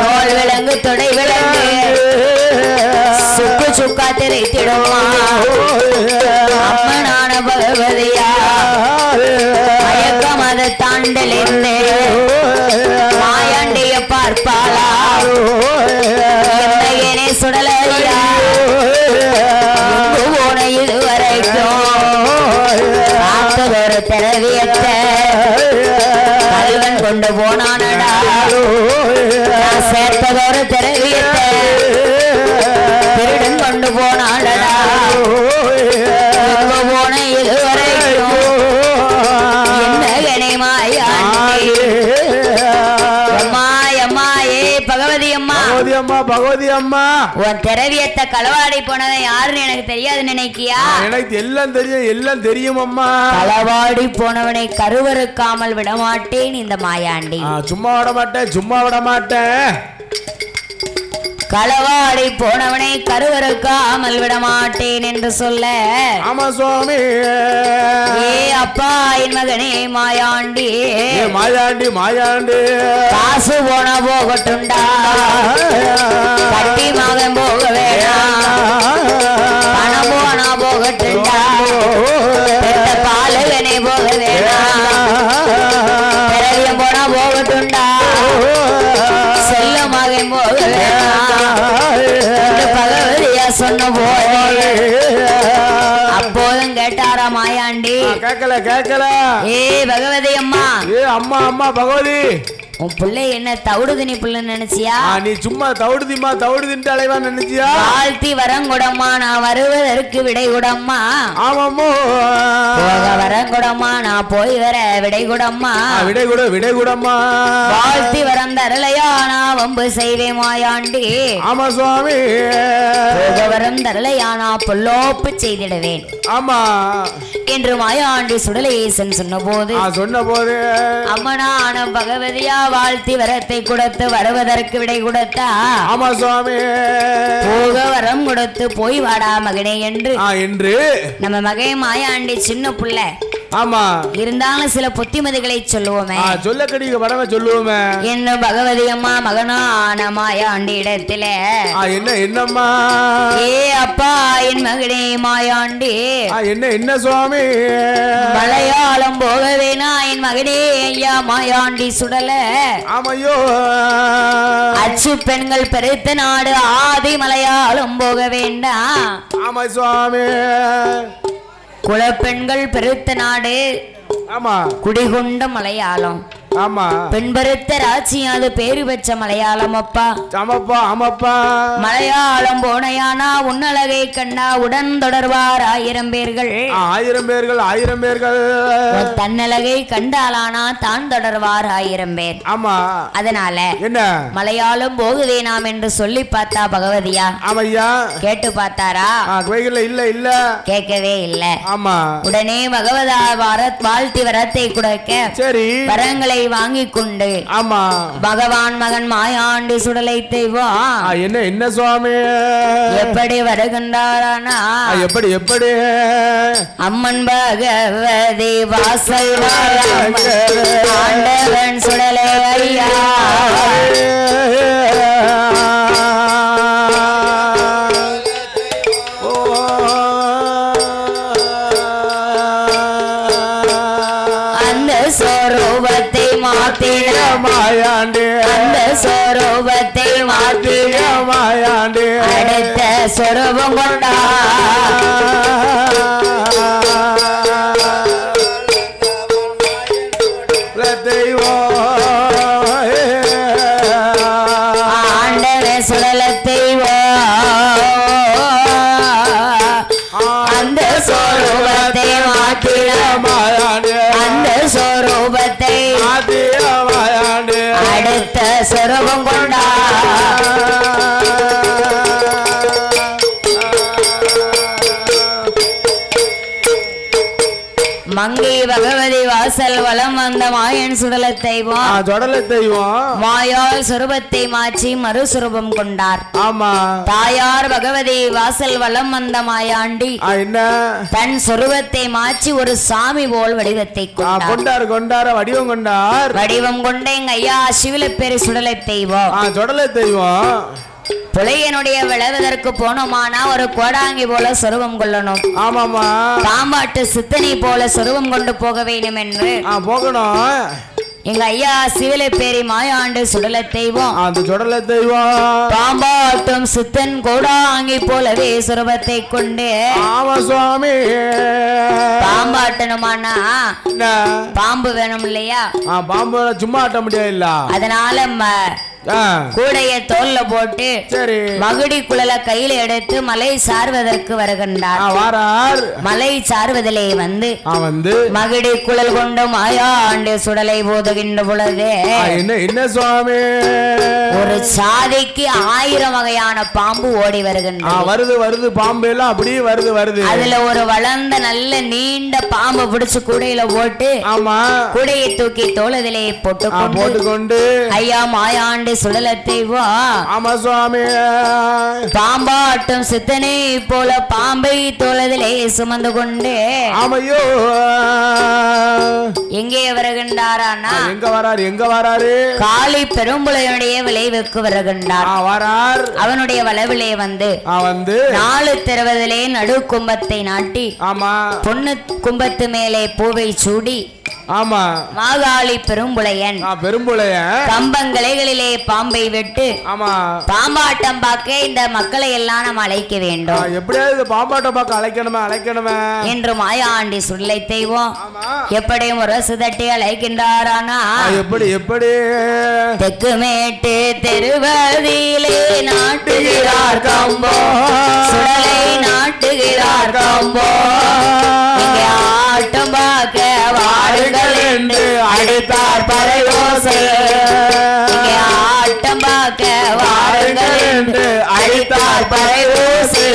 தோல் விலங்கு தொடை விலங்கு சுக்கா தெரித்திடுமா அம்மனான பகவதியா மயக்கம் அதை தாண்டலிருந்து மாயாண்டிய பார்ப்பாளா என்னையனே சுடலையா போன இதுவரைக்கும் பார்த்ததொரு திரவியத்தை கல்வன் கொண்டு போனானடா சேர்த்ததொரு திரவியத்தை திருடன் கொண்டு போனானடா போன இதுவரைக்கும் என்ன மாயாண்டி பகவதி அம்மா உன் திரவியத்தை களவாடி போனதை யாருன்னு எனக்கு தெரியாது நினைக்கியா? எனக்கு எல்லாம் தெரியும் அம்மா. களவாடி போனவனை கருவறுக்காமல் விடமாட்டேன் இந்த மாயாண்டி. சும்மா விட மாட்டேன் களவாடி போனவனை கருவறுக்காமல் விட மாட்டேன் என்று சொல்ல ஆமா சுவாமி அப்பா என் மகனே மாயாண்டி காசு போன போகட்டுண்டா கட்டி மகன் போக வேணாம் பணம் போனா போகட்டுண்டா பாலகனே போக வேணாம் பிறவியம் போனா போகட்டுண்டா செல்ல மகன் போக வேணாம் பகவதியா சொன்ன போது அப்போதும் கேட்டாரா மாயாண்டி? கேட்கல பகவதி அம்மா அம்மா பகவதி உன் பிள்ளை என்ன தவுடுதினி பிள்ளை நினைச்சியா? நீ சும்மா தவுடுதின்ட்டு அலைவா நினைச்சியா? வாழ்த்தி வரங்குடம்மா நான் வருவதற்கு விடை குடம்மா. ஆமாமோ போக வரங்குடம்மா நான் போய் வர விடை குடம்மா. விடை குடம்மா வாழ்த்தி வரந்தரலையா நான் வம்பு செய்வேன் மாயாண்டி. ஆமா சுவாமி போக வரம் தரலையா நான் பொல்லோப்பு செய்திடுவேன். ஆமா என்று மாயாண்டி சுடலேசன் சொன்ன போது அம்மனான பகவதியா வாழ்த்தி வரத்தை கொடுத்து வருவதற்கு விடை கொடுத்தா? ஆமா சுவாமி போக வரம் கொடுத்து போய் வாடா மகனே என்று நம்ம மகன் மாயாண்டி சின்ன புள்ள ஆமா இருந்தாலும் சில புத்திமதிகளை சொல்லுவோமே. சொல்லக்கடிக்க படமே சொல்லுவோமே. என்ன பகவதி அம்மா மகனான மாயாண்டி இடத்திலே என்னம்மா? ஏ அப்பா என் மகனே மாயாண்டி. என்ன சுவாமி? மலையாளம் போகவேனா என் மகனே ஐயா மாயாண்டி சுடல. ஆமையோ அச்சு பெண்கள் பெருத்த நாடு ஆதி மலையாளம் போக வேண்டாம். ஆமா சுவாமி. குலப்பெண்கள் பெருத்த நாடு. ஆமா குடிகொண்ட மலையாளம். ஆமா பெண்பருத்த ராட்சியாது பேரு பெற்ற மலையாளம் அப்பா. ஆமாப்பா ஆமாப்பா. மலையாளம் போனையானா உன்னழகை கண்டா உடன் தொடர்வார் 1000 பேர்கள். 1000 பேர்கள் 1000 பேர்கள். தன்னழகை கண்டாலானா தான் தொடர்வார் 1000 பேர். ஆமா அதனால என்ன மலையாளம் போகுதே நாம் என்று சொல்லி பார்த்தா பகவதியா? ஆமையா. கேட்டு பார்த்தாரா? இல்ல இல்ல கேட்கவே இல்ல. ஆமா உடனே பகவதா வாழ்த்தி வரத்தை கொடுக்க சரி வரங்களை வாங்கி கொண்டு ஆமா பகவான் மகன் மாயாண்டி சுடலை தெய்வம் என்ன சுவாமி எப்படி வருகின்றாரானா எப்படி அம்மன் பகவதி வாசல் ஆண்டவன் சுடலை ஐயா. மாயாண்டி அந்த சொரூபத்தை மாற்றிய மாயாண்டி அடுத்த சொரூபம் கொண்டா ஆண்டவ சுழல அந்த சொரூபத்தை மாற்றிய மாயாண்டி அந்த சொரூபத்தை அடுத்த சொரூபம் கொண்டா மங்கை பகவதி வாசல் வலம் வந்த மாயன் சுடல தெய்வம் மாயால் சொரூபத்தை மாற்றி மறுசுரூபம் கொண்டார். ஆமா தாயார் பகவதி வாசல் வலம் வந்த மாயாண்டி தன் சொரூபத்தை மாற்றி ஒரு சாமி போல் வடிவத்தை கொண்டார். வடிவம் கொண்ட எங்க ஐயா சிவலப்பேரி சுடலை தெய்வம் புலையனுடைய விளைவதற்கு போனோமானா ஒரு கோடாங்கி போல சொருவம் கொள்ளணும். ஆமாமா பாம்பாட்டு சித்தனை போல சொருவம் கொண்டு போக வேண்டும் என்று போகணும். எங்க ஐயா சிவலப்பேரி மாயாண்டு சுடல தெய்வம் பாம்பாட்டும் சித்தன் கோடாங்கி போலவே சொருவத்தை கொண்டு சுவாமி பாம்பாட்டணுமானா பாம்பு வேணும் இல்லையா? பாம்பு சும்மா ஆட்ட முடியாது. அதனால கூடைய தோல்ல போட்டு மகுடி குழல கையில எடுத்து மலை சார்வதற்கு வருகின்றார். மலை சார்வதிலே வந்து மகுடி குழல் கொண்டு மாயாண்டு சுடலை போதுகின்ற பொழுது என்ன சுவாமி ஒரு சாதிக்கு 1000 வகையான பாம்பு ஓடி வருகின்றது. வருது பாம்பு எல்லாம் அப்படியே வருது. அதுல ஒரு வளர்ந்த நல்ல நீண்ட பாம்பு பிடிச்சு கூடையில போட்டு கூடையை தூக்கி தோளதிலே போட்டுக்கொண்டு ஐயா மாயாண்டு சுடலத்தை பாம்பாட்டும் சித்தனை போல பாம்பை தோளதிலே சுமந்து கொண்டு எங்கே வருகின்றாரானா எங்க வராரு காளி பெரும்புலையுடைய விளைவுக்கு வருகின்றார். அவனுடைய வளவிலே வந்து 4 திரவதிலே நடு கும்பத்தை நாட்டி பொண்ணு கும்பத்து மேலே பூவை சூடி மாகாளி பெரும்புலையன் கம்பங்களைகளிலே பாம்பை விட்டு பாம்பாட்டம் பார்க்க இந்த மக்களை எல்லாம் நம்ம அழைக்க வேண்டும். எப்படியாவது பாம்பாட்டம் பார்க்க அழைக்கணுமே என்று மாயாண்டி சுடலை தெய்வம் எப்படியும் ஒரு சுதட்டி அழைக்கின்றாரானா எப்படி தெற்கு மேட்டு தெருவதிலே நாட்டுகிறார் கம்போ சுடலை நாட்டுகிறார் கம்போ ஆட்டம் பார்க்க வாருங்கள் என்று அழைத்தார் பறையோசை. ஆட்டம் பார்க்க வாருங்கள் என்று அழைத்தார் பறையோசை.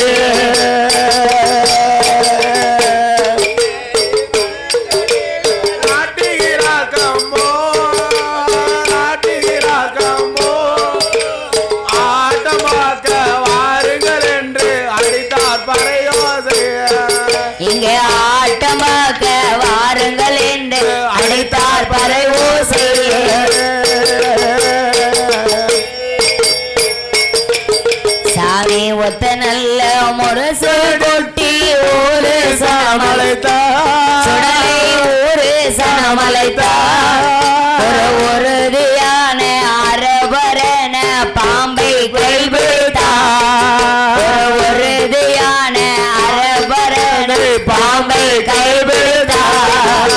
இங்கே ஆட்டம் பார்க்க வாருங்கள் பம்பையில முரசு கொட்டி ஊரு சனமலைத்தார் சுடலை ஊரு சனமலைத்தார் ஒரு உறுதியான அரபரன பாம்பை கைபிடித்தார் ஒரு உறுதியான அரபரன பாம்பை கைபிடித்தார்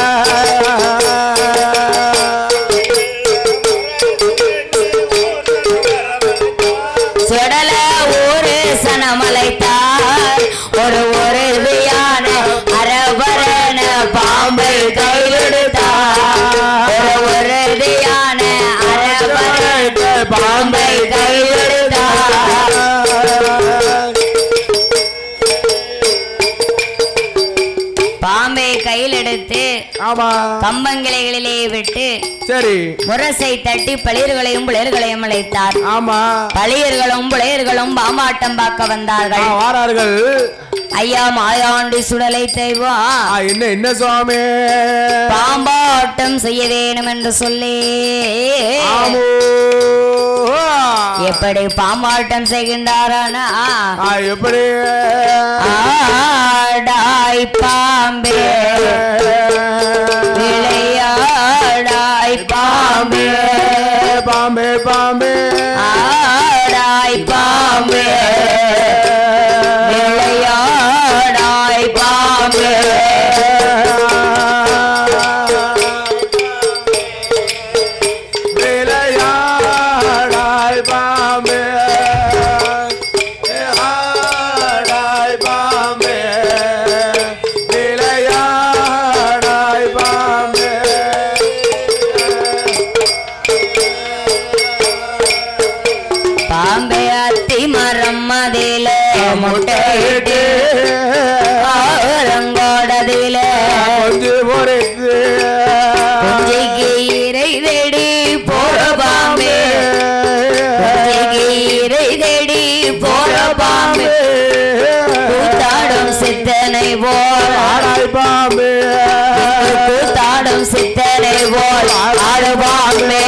சுடல ஊரு சனமலைத்தார் ஒரு உறுதியான அரபரன பாம்பை கையெடுத்தார் ஒரு உறுதியான அரபரன பாம்பை கையெடுத்தார் பாம்பை கையில் எடுத்து கம்பங்கிளைகளிலே விட்டு சரி முரசை தட்டி பளிர்களையும் புலையர்களையும் அழைத்தார். ஆமா பளியர்களும் புலையர்களும் பாம்பாட்டம் பார்க்க வந்தார்கள். வாரார்கள். ஐயா மாயாண்டி சுடலை தெய்வா என்ன என்ன சுவாமி பாம்பாட்டம் செய்ய வேணும் என்று சொல்லி எப்படி பாம்பாட்டம் செய்கின்றாரானா எப்படி ஆடாய் பாம்பே விளையாடாய் பாம்பே பாம்பே பாம்பே ஆடாய் பாம்பே விளையாடாய் பாம்பே விளையாடாய் பாம்பே ஆடாய் பாம்பே விளையாடாய் பாம்பே பாம்பே அத்தி மரம் அதில முட்டையிட்டு ஆரங்கோடதில கொஞ்சு பொறித்து கொஞ்சிக்கு இறை தேடி போற பாம்பே கொஞ்சிக்கு இறை தேடி போற பாம்பே கூத்தாடும் சித்தனை போல் ஆடாய் பாம்பே கூத்தாடும் சித்தனை போல் ஆடு பாம்பே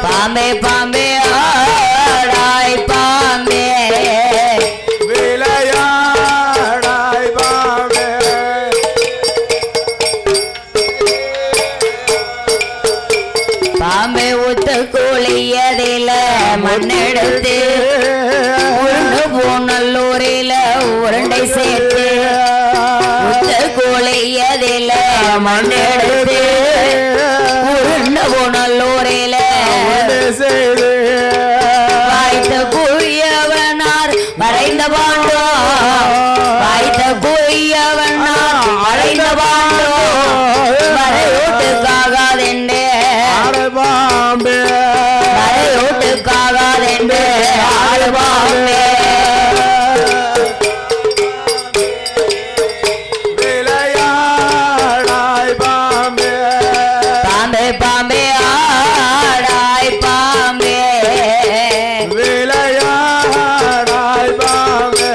பாம்பே பாம்பே ஆடாய் பாம்பே விளையாடாய் பாம்பே பாம்பே ஊத்து கூலியதில மண்ணெடுத்து உருண்டு பூநல்லூரில உருண்டை சேர்த்து ஊத்து கூலியதில மண்ணெடுத்து உருண்டு பூநல்லூரில செய்து வாய்த்த குயவனார் வரைந்த பாண்டோ வாய்த்த குயவனார் வரைந்த பாண்டோ வரையோட்டுக்காகாதென்று பாம்பே வரையோட்டுக்காகாதென்று ஆடு பாம்பே விளையாடாய் பாம்பே பாம்பே பாம்பே ஆடாய் பாம்பே விளையாடாய் பாம்பே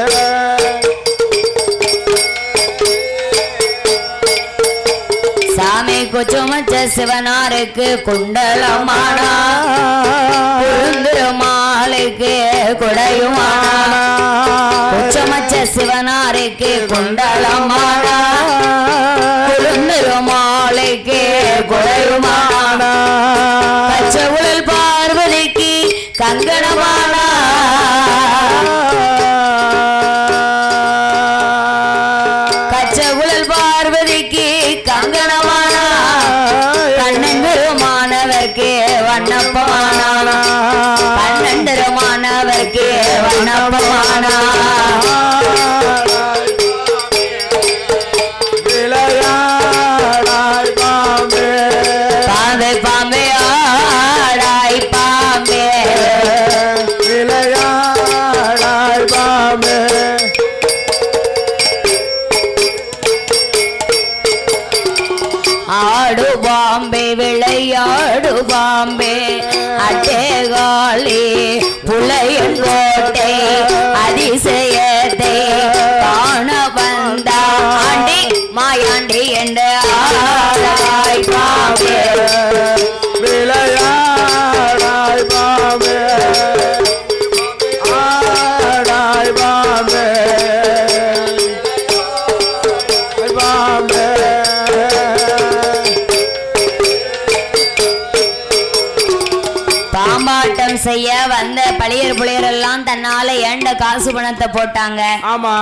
சாமி கொச்சுமச்ச சிவனாருக்கு குண்டலமானா குருந்திருமாலுக்கு குடையுமானா கொச்சுமச்ச சிவனாருக்கு குண்டலமானா குருந்திருமாலுக்கு குடையுமானா பச்சவுழல் பார்வதிக்கு கங்கணமானா கச்சகுழல் பார்வதிக்கு கங்கணமானா கண்ணந்திருமானவர்க்கு வண்ணப்பமானா கண்ணந்திருமானவர்க்கு வண்ணப்பமானா விளையாடாய் பாம்பே பாம்பே பாம்பே ஆடாய் பாம்பே விளையாடாய் பாம்பே ஆடு பாம்பே விளையாடு பாம்பே அட்டேகாளி புலையன் கோட்டை அதிசயத்தை காண வந்த ஆண்டி மாயாண்டி என்ற ஆடாய் பாம்பே பாமே விளையாடாய் பாமே ஆடாய் பாமே பாமே பாம்பாட்டம் செய்ய வந்த பழியர் புளியர் எல்லாம் தன்னால ஏண்ட காசு பணத்தை போட்டாங்க. ஆமா,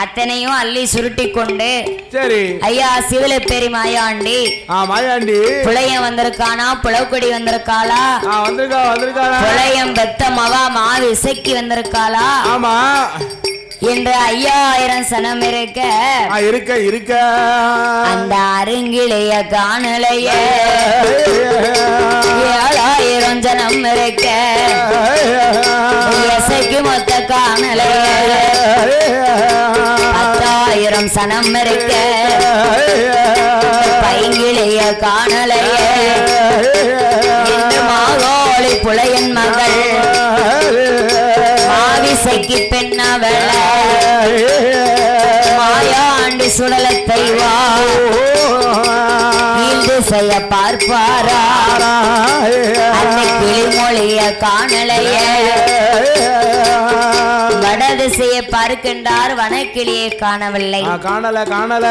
அத்தனையும் அள்ளி சுருட்டி கொண்டு சரி ஐயா சிவலப்பேரி மாயாண்டி மாயாண்டி புளையம் வந்திருக்கானா புலவுக்கொடி வந்திருக்காளா வந்திருக்காளா புளையம் பெத்த மவா மாவு இசைக்கு வந்திருக்காளா ஆமா என்று 5000 சனம் இருக்க இருக்க இருக்க அந்த அருங்கிளைய காணலைய 7000 ஜனம் இருக்க இசைக்கு மொத்த காணலைய 10,000 சனம் இருக்க பைங்கிளைய காணலைய என்று மாகோளி புலையன் மகள் மாவிசைக்கு பெண்ணவள மாயாண்டி சுடலத்தை வா செய்ய பார்ப்பாரா அந்த கிளிமொழிய காணலைய வடதிசையை பார்க்கின்றார் வனக்கிளியை காணவில்லை காணல காணல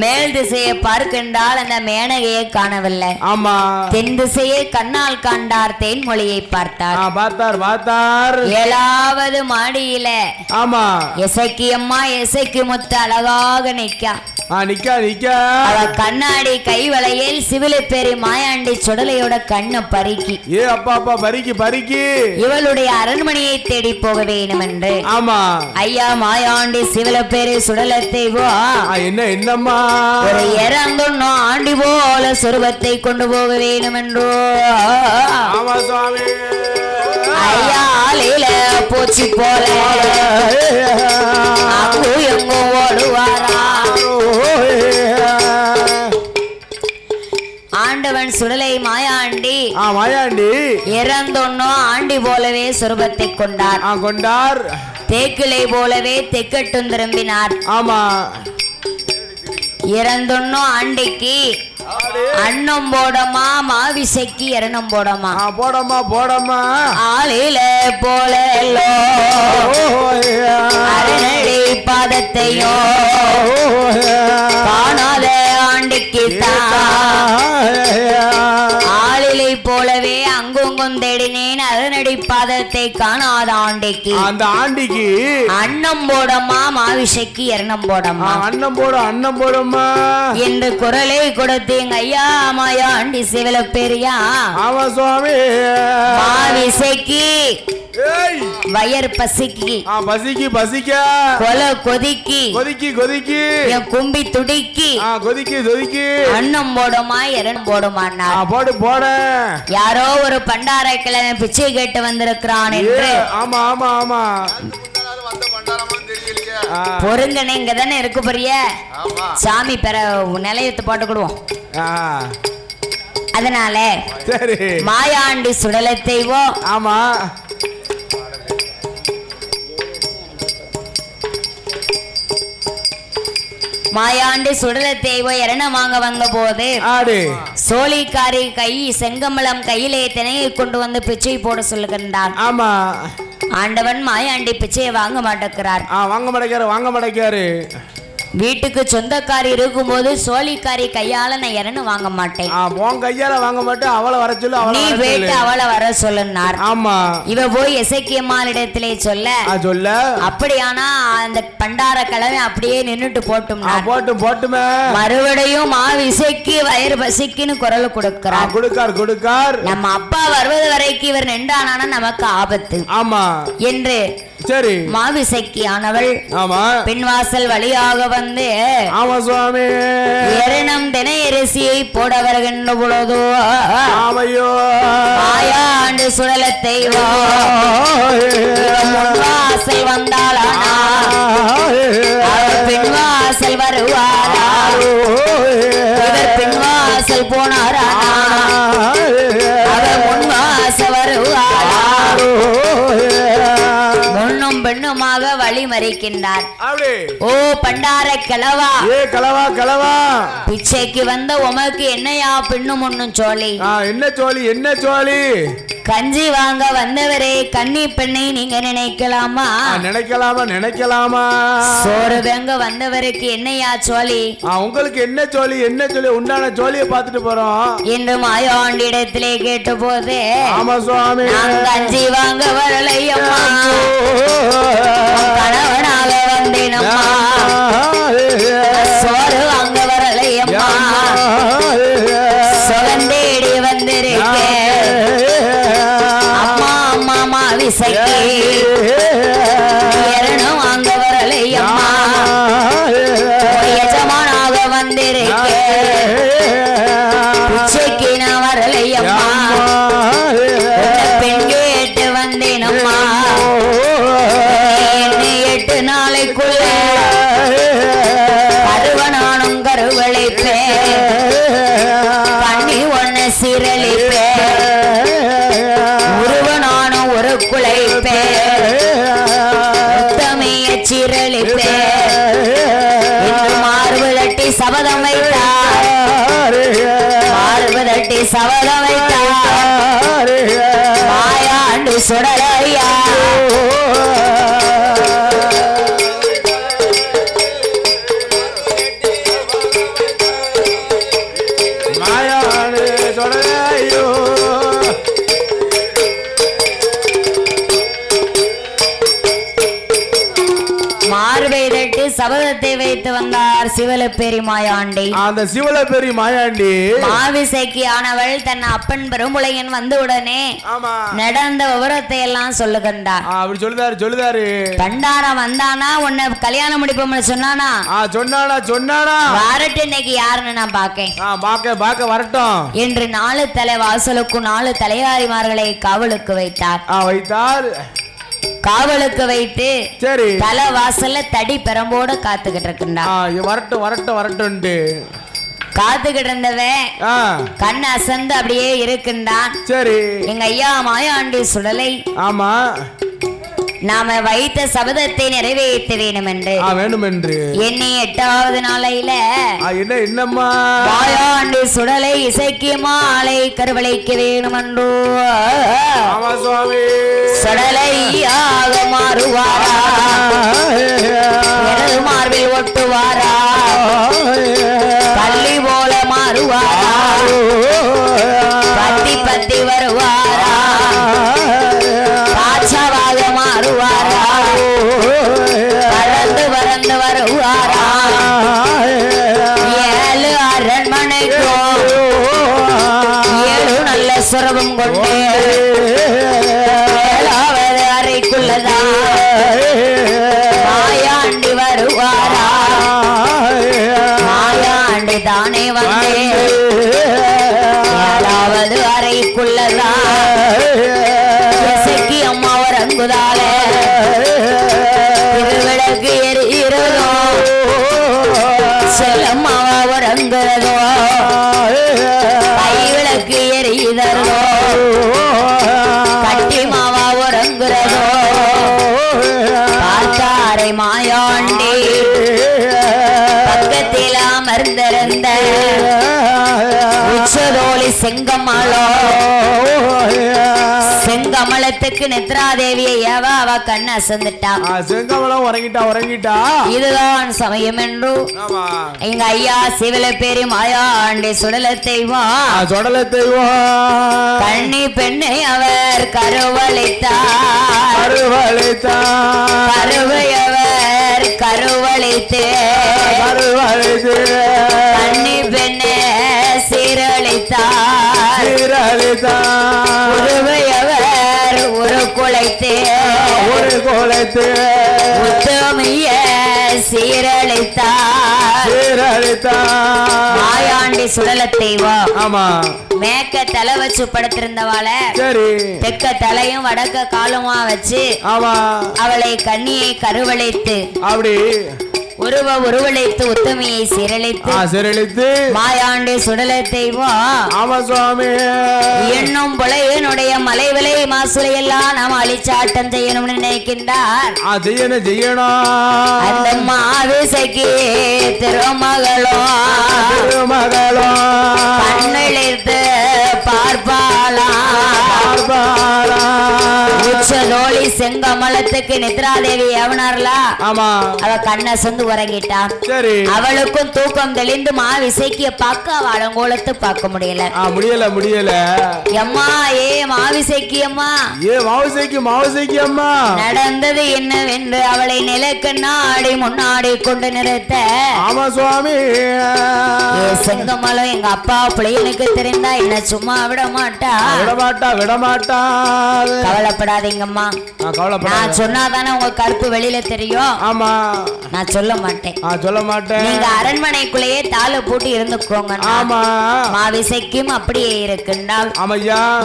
மேல் திசையை பார்க்கின்றால் அந்த மேனகையை காணவில்லை ஆமா தென் திசையை கண்ணால் காண்டார் தேன்மொழியை பார்த்தார் பார்த்தார் பார்த்தார் 7வது மாடியில ஆமா இசைக்கு அம்மா இசைக்கு முத்து அழகாக நிக்கா நிக்கா நிக்கா அவ கண்ணாடி கைவளையில் சிவிலப்பேரி மாயாண்டி சுடலையோட கண்ணு பறிக்கி அப்பா அப்பா பறிக்கி பறிக்கி இவளுடைய அரண்மனையை தேடி போக வேண்டும் என்று ஆமா ஐயா மாயாண்டி சிவிலப்பேரி சுடலத்தை என்ன என்னம்மா ஒரு இறந்துண்ணோ ஆண்டி போல சொருபத்தை கொண்டு போக வேண்டும் என்றோ ஆமா சுவாமி ஐயா ஆலையில பூச்சி போல அங்கும் எங்கும் ஓடுவாரா ஆண்டவன் சுடலை மாயாண்டி மாயாண்டி இறந்தொன்னோ ஆண்டி போலவே சொருபத்தை கொண்டார் கொண்டார் தேக்கிளை போலவே தெக்கட்டும் திரும்பினார் ஆமா இறந்தொன்னோ ஆண்டிக்கு அன்னம் போடமா மாவிசைக்கு இரணம் போடமா போடமா போடமா ஆளில போல அரணடி பாதத்தையோ காணாத ஆண்டிக்கு ஆளிலை போலவே அங்குங்கும் தேடினேன் அரணடி பாதத்தை காணாத ஆண்டிக்கு அந்த ஆண்டிக்கு அன்னம் போடமா மாவிசைக்கு இரணம் போடமா அன்னம் போட அன்னம் போடமா என்று குரலை கொடுத்து எங்க ஐயா மாயாண்டி சிவலப்பேரியா ஆமா சுவாமி மாவிசைக்கு வயர் பசிக்கு பசிக்கு பசிக்க கொல கொதிக்கி கொதிக்கி கொதிக்கி என் கும்பி துடிக்கி கொதிக்கி கொதிக்கி அன்னம் போடுமா இரணம் போடுமான்னா போடு போட யாரோ ஒரு பண்டாரை கிழமை பிச்சை கேட்டு வந்திருக்கிறான் என்று ஆமா ஆமா ஆமா பொருங்கனே இங்க தானே இருக்கு பெரிய சாமி பெற நிலையத்தை போட்டுக்கிடுவோம் அதனால மாயாண்டி சுடலத்தைவோ ஆமா மாயாண்டி சுடலத்தேவோ இரணம் வாங்க வந்த போது சோழிக்காரி கை செங்கமலம் கையிலே திணையை கொண்டு வந்து பிச்சை போட சொல்லுகின்றான் ஆமா ஆண்டவன் மாயாண்டி பிச்சையை வாங்க மாட்டேங்கிறார் வாங்க மாட்டேங்காரு வீட்டுக்கு சொந்தக்காரி இருக்கும்போது சோழிக்காரி கையால நான் இரணம் வாங்க மாட்டேன் கையால வாங்க மாட்டேன் அவளை வர சொல்லு நீ போயிட்டு அவளை வர சொல்லுனார் ஆமா இவ போய் இசைக்கியம்மாளிடத்திலே சொல்ல அப்படியானா அந்த பண்டார கிழமை அப்படியே நின்னுட்டு போட்டுமே மறுபடியும் மாவு இசைக்கு வயிறு பசிக்குன்னு குரல் கொடுக்கிறார் நம்ம அப்பா வருவது வரைக்கும் இவர் நின்றானா நமக்கு ஆபத்து ஆமா என்று சரி மாவிசைக்கு ஆனவள் ஆமா பின்வாசல் வழியாக வந்து ஆமா சுவாமி எரணம் தினை அரிசியை போட வருகின்ற பொழுதோ ஆமையோ மாயாண்டி சுடலத்தை முன்வாசல் வந்தாளானா பின்வாசல் வருவாரா இவர் பின்வாசல் போனாரா அவர் முன்வாசல் வருவாரா முன்னும் பெண்ணுமாக வழி மறிக்கின்றார். அப்படி ஓ பண்டார கிழவா, ஏ கிழவா கிழவா, பிச்சைக்கு வந்த உமக்கு என்னையா பின்னும் ஒண்ணும் சோழி? என்ன சோழி என்ன சோழி? கஞ்சி வாங்க வந்தவரே கன்னி பெண்ணை நீங்க நினைக்கலாமா? நினைக்கலாமா நினைக்கலாமா. சோறு வேங்க வந்தவருக்கு என்னையா சோழி? உங்களுக்கு என்ன சோழி என்ன சோழி? உண்டான சோழியை பார்த்துட்டு போறோம் என்று மாயாண்டிடத்திலே கேட்ட போது, ஆமா சுவாமி, கஞ்சி வாங்க வரலையம்மா, கணவனாக வந்தேனம்மா, சோறு வாங்க வரலையம்மா, சுகந்தேடி வந்திருக்கேன் அம்மா அம்மா மாவிசைக்கு எரணம் வாங்க வரலையம்மா, எஜமானாக வந்திருக்கேன் பிச்சைக்கு நான் வரலையம்மா, பெண் கேட்டு வந்தேனம்மா, 8 நாளைக்குள்ள கருவனானும் கருவழைப்பேன், கண்ணி ஒண்ணு சீரழிப்பேன், உருவனானும் ஒரு குலைப்பேன், உத்தமைய சீரழிப்பேன் என்று மார்பு தட்டி சபதம் வைத்தார், மார்பு தட்டி சபதம் வைத்தார் மாயாண்டு சுடலையா. மார்பை தட்டி சபதத்தை வைத்து வந்தார் சிவலப்பேரி மாயாண்டி. அந்த சிவலப்பேரி மாயாண்டி மாவிசைக்கு ஆனவள் தன் அப்பன் பெருமுளையன் வந்த உடனே நடந்த விவரத்தை எல்லாம் சொல்லுகின்றார். அப்படி சொல்லுதாரு. பண்டாரம் வந்தானா உன்னை கல்யாணம் முடிப்போம்னு சொன்னானா? சொன்னானா சொன்னானா. வரட்டு இன்னைக்கு யாருன்னு நான் பாக்கேன், பாக்க வரட்டும் என்று 4 தலை வாசலுக்கும் 4 தலையாரிமார்களை காவலுக்கு வைத்தார். காவலுக்கு வைத்து சரி தலை வாசல்ல தடி பெரம்போட காத்துக்கிட்டு இருக்கின்றான். வரட்டும் காத்துக்கிட்டு இருந்தவன் கண்ணு அசந்து அப்படியே இருக்கின்றான். சரி எங்க ஐயா மாயாண்டி சுடலை ஆமா நாம வைத்த சபதத்தை நிறைவேற்ற வேண்டும் என்று எண்ணி 8வது நாளையில என்னம்மா மாயாண்டி சுடலை இசைக்கு மாலை கருவளைக்க வேணும் என்றோ சுடலையாக மாறுவாரா, எனது மார்பில் ஒட்டுவாரா, பள்ளி போல மாறுவாரா, பத்தி பத்தி வருவாரா, பாட்சாவாக மாறுவாரா, பறந்து பறந்து வருவாரா, 7 அரண்மனைக்கும் 7 நல்ல சுரபம் கொண்டு 7வது அறைக்குள்ளதா மாயாண்டி வருவாரா, மாயாண்டி தானே வந்து 7வது அறைக்குள்ளதா இசைக்கு அம்மா வரங்குதால திருவிளக்கு எரிகிறதோ, செல்லம்மாவா வரங்குறதோ, கைவிளக்கு எரியுதோ, கட்டி மாவா உறங்குறதோ, பார்த்தாரை மாயாண்டி பக்கத்தில் அமர்ந்திருந்த உச்சதோழி செங்கமலோ, செங்கமலத்துக்கு நித்ராதேவியை அவ கண்ணு அசந்துட்டா. செங்கமலம் உறங்கிட்டா. இதுதான் சமயம் என்று எங்க ஐயா சிவலப்பேரி மாயாண்டி சுடலத்தை கண்ணி பெண்ணை அவர் கருவளைத்தார், கருவையவர் கருவளைத்து கண்ணி பெண்ணை சீரழித்தார், உருவையவர் ஒரு குலைத்து உத்தமிய சீரழித்தார். மாயாண்டி சுடலத்தை மேக்க தலை வச்சு படுத்திருந்தவாள தெக்க தலையும் வடக்க காலுமா வச்சு அவளை கண்ணியை கருவளைத்து அப்படி உருவழைத்து உத்தமையை சீரழித்து மாயாண்டி சுடலத்தை ஆமா சுவாமி என்னும் புலையனுடைய மலைவிலை மாசுலை எல்லாம் நாம் அழிச்சாட்டம் செய்யணும்னு நினைக்கின்றார். செய்யணும் அந்த மாவிசைக்கு திருமகளோ கண்ணெழுத்து பார்ப்பாளா உச்சதோழி செங்கமலத்துக்கு நித்ராதேவி எவனார்லா அவ கண்ணை சொந்து உறங்கிட்டான். அவளுக்கும் தூக்கம் தெளிந்து மாவிசைக்கு பார்க்க அவளங்கோலத்து பார்க்க முடியல. அம்மா ஏ மாவிசைக்கு அம்மா நடந்தது என்னவென்று அவளை நிலக்கு நாடி முன்னாடி கொண்டு நிறுத்த செங்கமலம் எங்க அப்பா பிள்ளைகளுக்கு தெரிந்தா என்ன சும்மா விட மாட்டா. கவலைப்படாதீங்கம்மா, நான் சொன்னாதானே உங்க கருப்பு வெளியில தெரியும். நான் சொல்ல மாட்டேன். நீங்க அரண்மனைக்குள்ளேயே தாளை போட்டு இருந்துக்கோங்க. மாவிசைக்கும் அப்படியே இருக்கின்றால்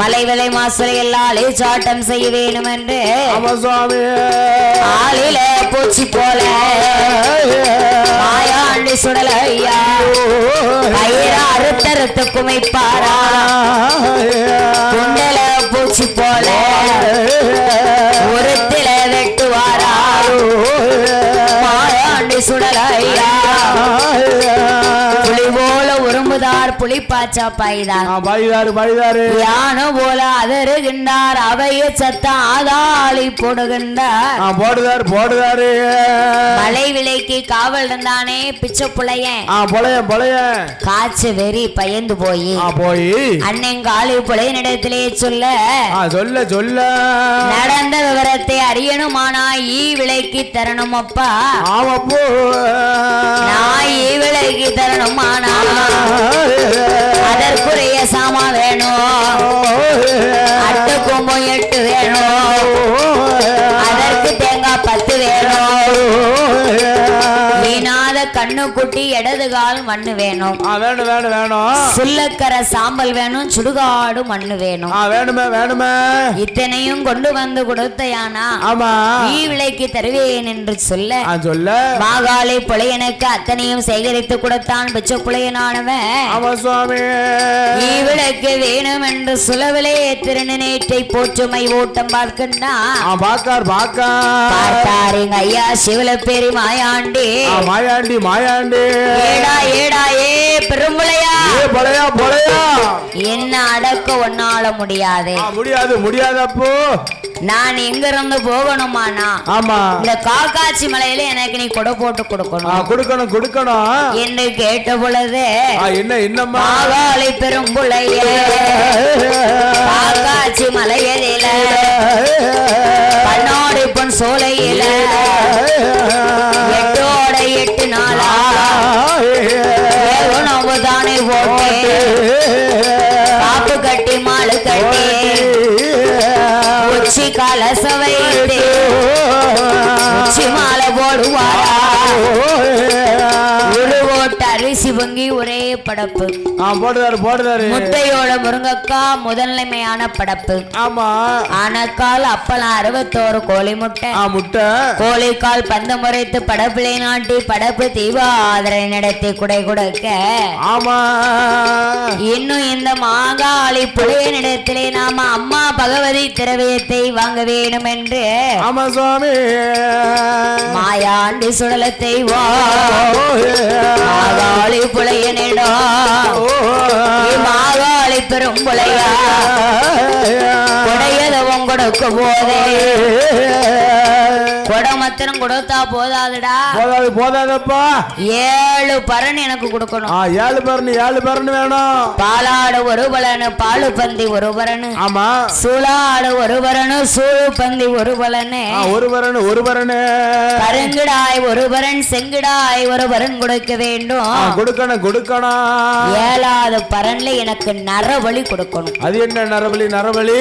மலை விலை மாசுரை எல்லாம் அலைச்சாட்டம் செய்ய வேணும் என்று ஆளில பூச்சி போல மாயாண்டி சுடல ஐயா கயிற அறுத்தறுத்து குமைப்பாரா குண்டல பூச்சி போல ஒருத்தில வெட்டுவாரா மாயாண்டி சுடல ஐயா புலி போல உரும்புதார் புலி பாய்ச்சா பாய்தார் யானை போல அதருகின்றார் அவைய சத்தம் ஆதாளி போடுகின்றார் மலை விலைக்கு காவல் இருந்தானே பிச்சை புலையன் காய்ச்சி வெறி பயந்து போய் அண்ணன் காளி புலையனிடத்திலே சொல்ல நடந்த விவரத்தை அறியணுமானா ஈ விலைக்கு தரணும் அப்பா நான் ஈ விலைக்கு தரணுமானா அதற்குரிய சாமா வேணும், அட்டு கொம்பு 8 வேணும், அதற்கு தேங்காய் 10 வேணும், வீணாத கண்ணு குட்டி இடது கால் மண்ணு வேணும், சுள்ளக்கரை சாம்பல் வேணும், சுடுகாடு மண்ணு வேணும், இத்தனையும் கொண்டு வந்து கொடுத்தையானா ஈ விலைக்கு தருவேன் என்று சொல்ல மாகாளி புலையனுக்கு அத்தனையும் சேகரித்து கொடுத்தான். பிச்சை புலையனானவன் ஈவிளக்கு வேணும் என்று சுலவிலே திருநேற்றை போற்றுமை ஓட்டம் பார்த்தார் எங்க ஐயா சிவலப்பேரி மாயாண்டி ஏடா ஏ பெரும்புலையா என்ன அடக்க ஒன்னால முடியாது. அப்போ நான் எங்க இருந்து போகணுமானா இந்த காக்காட்சி மலையில எனக்கு நீ கொடை போட்டு கொடுக்கணும் என்று கேட்ட பொழுது மாகாளி பெரும்புலைய காக்காட்சி மலையில கண்ணாடி பொன் சோலையில 8 நாளா தானே போட்டு காப்பு கட்டி மாலு கட்டி உச்சி கலச வைத்து உச்சி மாலை போடுவாரா உருவோட்ட அரிசி பொங்கி ஒரே படப்பு முட்டையோட முருங்கக்கா முதன்மையான படப்பு. ஆனக்கால் அப்பளம் 61 கோழி முட்டை கோழிக்கால் பந்து முறைத்து படப்பிலை நாட்டி படப்பு தீபாதரை நடத்தி குடை கொடுக்க இன்னும் இந்த மாகாளி புலையனிடத்திலே நாம அம்மா பகவதி திரவியத்தை வாங்க வேணும் என்று மாயாண்டி சுடலத்தை மாகாளி புலையனிடோ மாகாளி பெரும் புலையா கொடையதவம் கொடுக்க போதே கொடை மாத்திரம் கொடுத்தா போதாதுடா. 7 பரண் எனக்கு கொடுக்கணும். 7 பரண் வேணும். பாலாடு 1 பலனு பாலு பந்தி 1 பரணு சூளாடு 1 பரணு சூழு பந்தி 1 பலனு 1 பரணு கருங்கிடாய் 1 பரண் செங்கிடாய் 1 பரண் கொடுக்க வேண்டும். கொடுக்கணும். 7வது பரன்ல எனக்கு நரபலி கொடுக்கணும். அது என்ன நரபலி?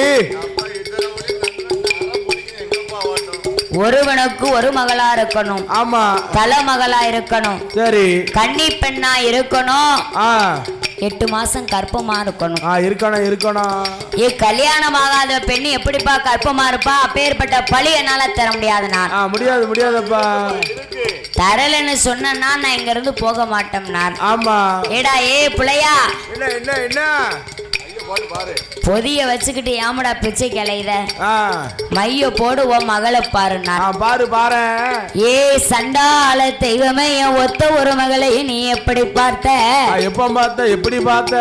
ஒருவனுக்கு ஒரு மகளா இருக்கணும். ஆமா. தல மகளா இருக்கணும். சரி. கன்னி பெண்ணா இருக்கணும். 8 மாசம் கர்ப்பமா இருக்கணும். இருக்கணும். ஏ கல்யாணம் ஆகாத பெண்ணு எப்படிப்பா கர்ப்பமா இருப்பா? அப்பேற்பட்ட பழி என்னால தர முடியாது. நான் முடியாதுப்பா. தரலன்னு சொன்னா நான் இங்க இருந்து போக மாட்டேன். ஆமா. ஏடா ஏ புள்ளையா, என்ன பொதிய வச்சுக்கிட்டு ஏமடா பிச்சை கிளையுத? மைய போடு, உன் மகளை பாரு. பாரு. ஏ சண்டால தெய்வமே, என் ஒத்த ஒரு மகளை நீ எப்படி பார்த்த? எப்படி பார்த்த?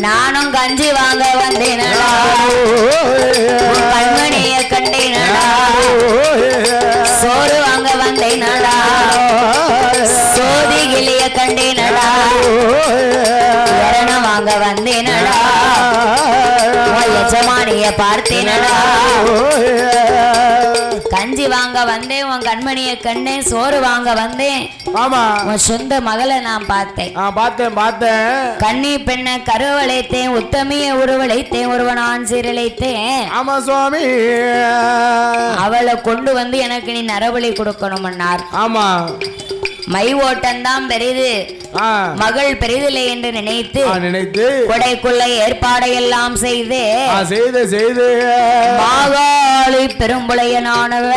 நானும் கஞ்சி வாங்க வந்தேனடா, கண்மணிய கண்டேனடா, சோறு வாங்க வந்தேனடா, சோதி கிளிய கண்டேனடா, வாங்க வந்தேனடா, எஜமானிய பார்த்தேனடா, கஞ்சி வாங்க வந்தேன், உன் கண்மணிய கண்டேன், சோறு வாங்க வந்தேன். ஆமா, உன் சொந்த மகளை நான் பார்த்தேன். பார்த்தேன். கண்ணி பெண்ண கருவளைத்தேன், உத்தமிய உருவளைத்தேன், ஒருவனான் சீரழைத்தேன். ஆமா சுவாமி. அவளை கொண்டு வந்து எனக்கு நீ நரபலி கொடுக்கணும்னார். ஆமா. மை ஓட்டம் தான் பெரிது, மகள் பெரிதில்லை என்று நினைத்து கொடைக்குள்ள ஏற்பாடையெல்லாம் செய்து மாகாளி பெரும்புளையனானவ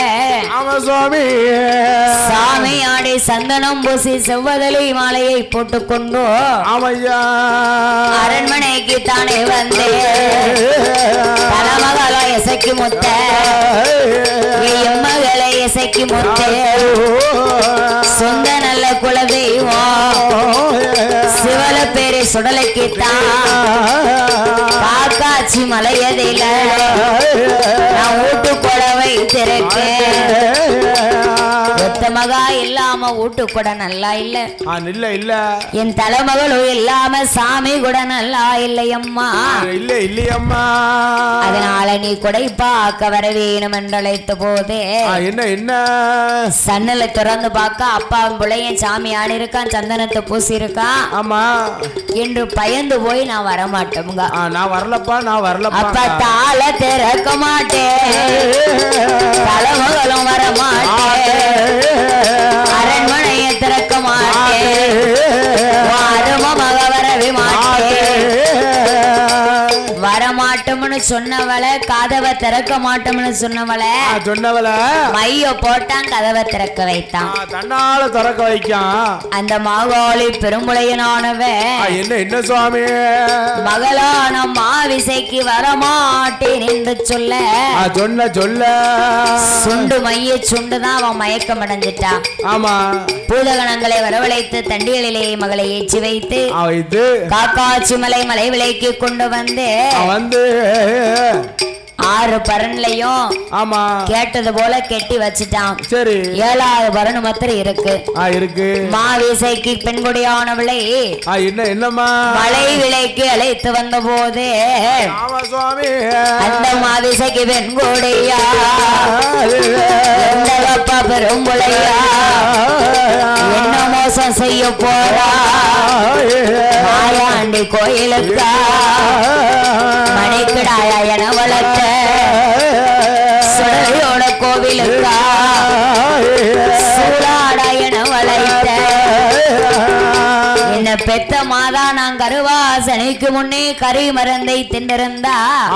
சாமி ஆடி சந்தனம் பூசி செவ்வதலி மாலையை போட்டுக்கொண்டு அரண்மனைக்கு தானே வந்து தலைமகளை இசைக்கு முத்த, எம்மகளை இசைக்கு முத்த, சொந்த நல்ல குலதெய்வம் சிவல பேரு சுடலைக்கு காக்காட்சி மலையதில நான் வீட்டு குழவை திறக்கேன். ஒத்த மகா இல்லாம வீட்டு கூட நல்லா இல்ல, என் தலைமகளும் இல்லாம சாமி கூட நல்லா இல்லையம்மா. அதனால நீ கொடை பார்க்க வர வேணும் என்று அழைத்த போதே என்ன சன்னல திறந்து பார்க்க அப்பாவும் பிள்ளையன் சாமி ஆடி இருக்கான், சந்தனத்தை பூசி இருக்கான். ஆமா என்று பயந்து போய் நான் வரமாட்டேங்க. நான் வரலப்பா. அப்ப தாள திறக்க மாட்டேன், தலைமகளும் வர மாட்டேன், அரண்மனையை திறக்க மாட்டேன், மக வரவே மாட்டேன். வரமாட்டோம்னு சொன்னவளை கதவை திறக்க மாட்டோம்னு சொன்னவளை மைய போட்டான், கதவை திறக்க வைத்தான், தன்னால திறக்க வைக்கான். அந்த மாகாளி பெரும்புளையனானவ என்ன சுவாமி மகளான மாவிசைக்கு வரமாட்டேன் என்று சொல்ல சுண்டு மைய சுண்டுதான் அவன் மயக்கம் அடைஞ்சிட்டான். ஆமா. பூதகணங்களை வரவழைத்து தண்டிகளிலே மகளை ஏற்றி வைத்து காக்காட்சி மலை மலை விலைக்கு கொண்டு வந்து 6 பரன்லையும் ஆமா கேட்டது போல கெட்டி வச்சிட்டான். சரி. 7வது பரணு மாத்திரம் இருக்கு. மாவிசைக்கு பெண்குடியானவளை என்னம்மா மலை விலைக்கு அழைத்து வந்த போது அந்த மாவிசைக்கு பெண்குடியா எந்தப்பா பெரும்புளையா என்ன மோசம் செய்ய போறா? மாயாண்டி கோயிலுக்கா மணிக்கிடாயா என வளர்த்த சுடலையோட கோவிலுக்கா சூடாடா என வளைத்த என்ன பெத்த மாதா நான் கருவாசனைக்கு முன்னே கறி மருந்தை தின்றிருந்தால்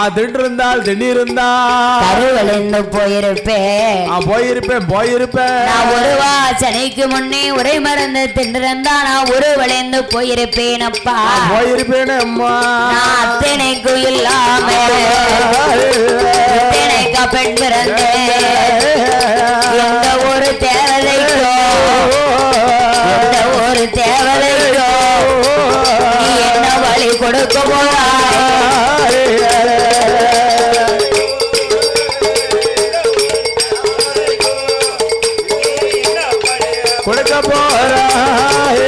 கருவழிந்து போயிருப்பேன். நான் ஒரு வாசனைக்கு முன்னே உரை மருந்து தின்றிருந்தா நான் உருவழிந்து போயிருப்பேன். அப்பா நான் அத்தனைக்கும் இல்லாம இத்தனைக்கா பெண் பிறந்து எந்த ஒரு தேவதைக்கோ நீ என்ன வழி கொடுக்க போறாய்? கொடுக்க போறாய்.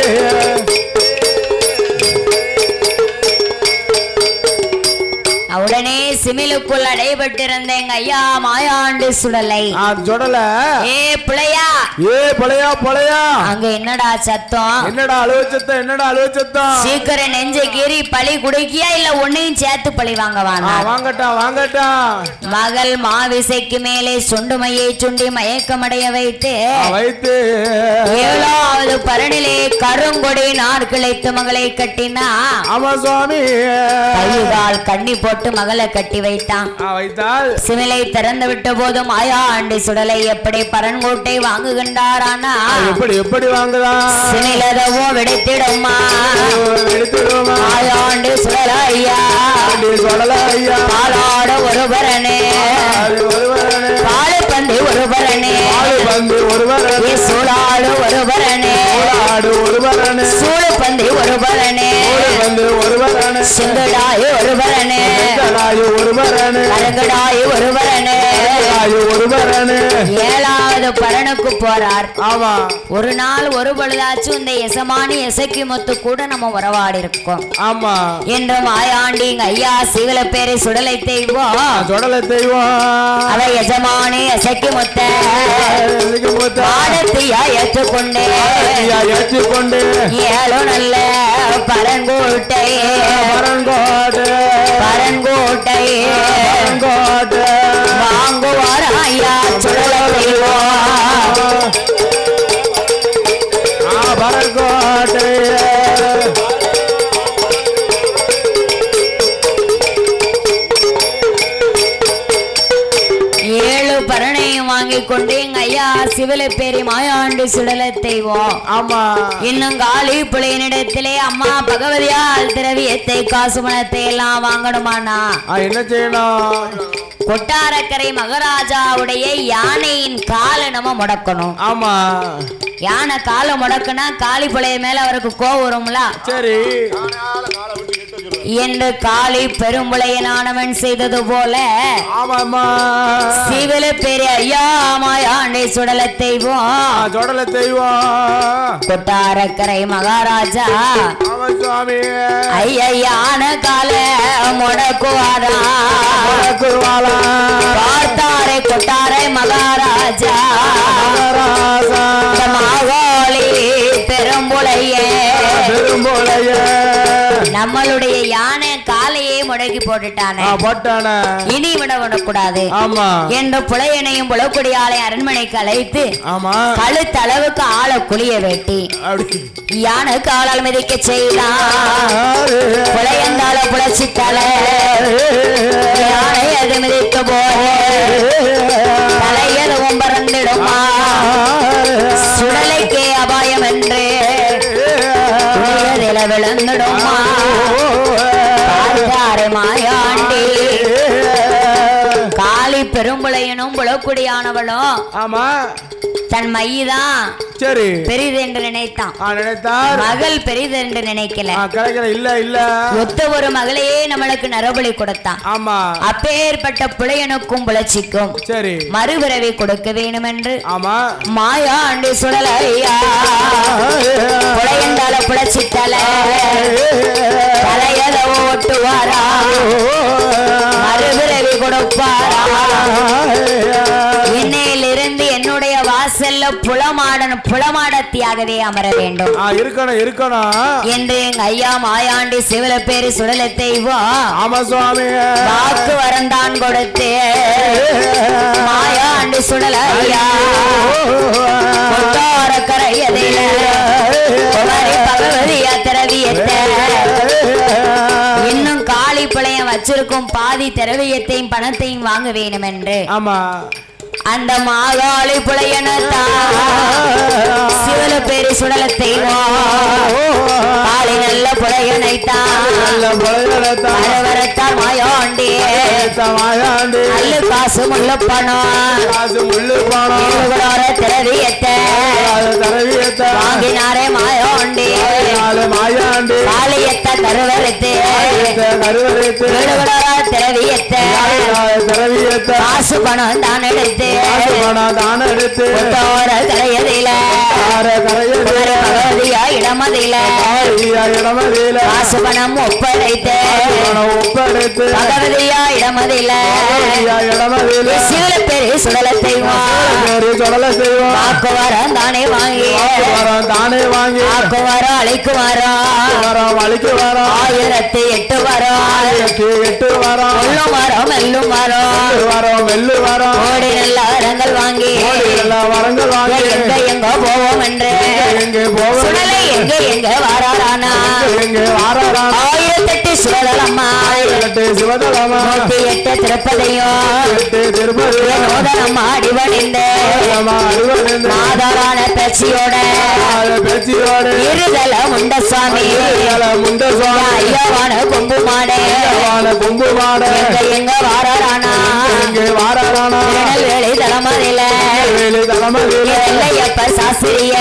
உடனே சிமிலுக்குள் அடைபட்டிருந்த எங்க ஐயா மாயாண்டி சுடலை சுடல ஏ பிள்ளையா பொழையா அங்க என்னடா சத்தம்? என்னடா அழுவ சத்தம்? சீக்கிரம் நெஞ்ச கீறி பழி குடிக்கியா இல்ல ஒன்னையும் சேர்த்து பழி வாங்கவானா? வாங்கட்டா மகள் மாவிசைக்கு மேலே சுண்டுமையை சுண்டி மயக்கமடைய வைத்து 7வது பரணிலே கருங்கொடி நாற்கிளைத்து மகளை கட்டினா. ஆமா சுவாமி. கைகால் கண்ணி போட்டு மகளை கட்டி வைத்தான். சிமிலை திறந்து விட்ட போது மாயாண்டி சுடலை எப்படி பரன்கோட்டை வாங்குகின்றாரானா எப்படி வாங்குதா? சிமிலதவோ விடுத்திடுமா மாயாண்டி சுடலையா பாலாட ஒருவரனே பாலு பந்தி ஒருவரனே சூடாடு ஒருவரனே சூடு பந்தி ஒருவரனே சிங்கடாயு ஒருவரனே கருங்கடாயு ஒருவரனே 7வது பரனுக்கு போறார். ஒரு நாள் ஒரு பொழுதாச்சும் இந்த எசமானி எசக்கி முத்து கூட நம்ம உறவாடி இருக்கோம். ஆமா என்று மாயாண்டி ஐயா சிவல பேரை சுடலை தெய்வம் அவ எஜமானி எசக்கி முத்த பாடத்தியா ஏற்றுக்கொண்டே 7 நல்ல பரங்கோட்டை வாங்குவார் ஐயா சுடலை தெய்வம் பரங்கோட்டை. பரணையும் வாங்கி கொண்டு எங்க ஐயா சிவல பேரி மாயாண்டி சுடலை தெய்வம். ஆமா இன்னும் காலி புள்ளையனிடத்திலே அம்மா பகவதியால் திரவியத்தை காசு பணத்தை எல்லாம் வாங்கணுமானா என்ன செய்யணும்? கொட்டாரக்கரை மகாராஜாவுடைய யானையின் காலை நம்ம முடக்கணும். ஆமா யானை காலை முடக்குனா காளி புள்ளைய மேல அவருக்கு கோவம் வரும்ல. சரி என்று காளி பெரும்புளையனானவன் செய்தது போல சிவல பேரு ஐயா மாயாண்டி சுடலை தெய்வம் கொட்டாரக்கரை மகாராஜா ஐயான கால முடக்குவாரா பார்த்தாரை கொட்டாரை மகாராஜா மாகாளி பெரும்புளையே நம்மளுடைய யானை காலையே முடக்கி போட்டுட்டானே இனி விட விடக்கூடாது என்ற புலையனையும் புலக்குடியாலை அரண்மனைக்கு அழைத்து கழுத்தளவுக்கு ஆளை குளிய வெட்டி யானை காலால் மிதிக்க செய்யலாம். புலையந்தால புலச்சித்தல யானை அது மிதிக்க போது தலையதுவும் பறந்திடுமா சுடலைக்கே அபாயம் என்று விழுந்துடுமா மாயாண்டி காளி பெரும்புளையனும் புலக்குடியானவளும் தன் மைதான் பெரிது என்று நினைத்தான். மகள் பெரிது என்று நினைக்கல. ஒத்த ஒரு மகளையே நம்மளுக்கு நரபலி கொடுத்தான். அப்பேற்பட்ட புலையனுக்கும் புலச்சிக்கும் மறுபிறவி கொடுக்க வேண்டும் என்று மாயாண்டி சுடலையா புலையந்தால புலச்சித்தல தலையத ஓட்டுவாரா மறுபிறவி கொடுப்பாரா இன்னையிலிருந்து என்னுடைய வாசல்ல புலமாடத்தியாகவே அமர வேண்டும் என்று எங்க ஐயா மாயாண்டி சிவல பேரு சுடலை தெய்வம் வாக்கு வரந்தான் கொடுத்து மாயாண்டி சுடலை ஐயா கரையதில பகவதியா திரவியத்த இன்னும் காளி புளையம் வச்சிருக்கும் பாதி திரவியத்தையும் பணத்தையும் வாங்க வேண்டும் என்று அந்த மாகாளி புலையனத்தா சிவல பேரு சுடலை தெய்வம் காளி நல்ல புலையனைத்தான் மாயாண்டி நல்ல காசு முள்ள பணம் திரவியத்தை வாங்கினாரே மாயாண்டி காளியத்தை கருவறுத்து திரவியத்தை காசு பணம் தான் எடுத்து கரையதில பகவதியா இடமதில காசுபணம் ஒப்படைத்து பகவதியா இடமதில சிவல பேரு சுடல செய்வோம் ஆக்குவாரம் தானே வாங்கி ஆக்குவாரம் அழைக்குவாரம் 1008 வரும் மெல்லும் வரும் ஓடி நல்ல வரங்கள் வாங்கி எங்க போவோம் என்று சுடலை எங்க வாராரானா 1008 சுடலம்மா 108 திருப்பதியும் நோதனம்மா அடிவணிந்து நாதாரான பேச்சியோட இருதல முண்ட சுவாமி ஐயாவான கொம்பு மாடே எங்க வாராரானா வேலை தலைமதில எல்லையப்ப சாஸ்திரிய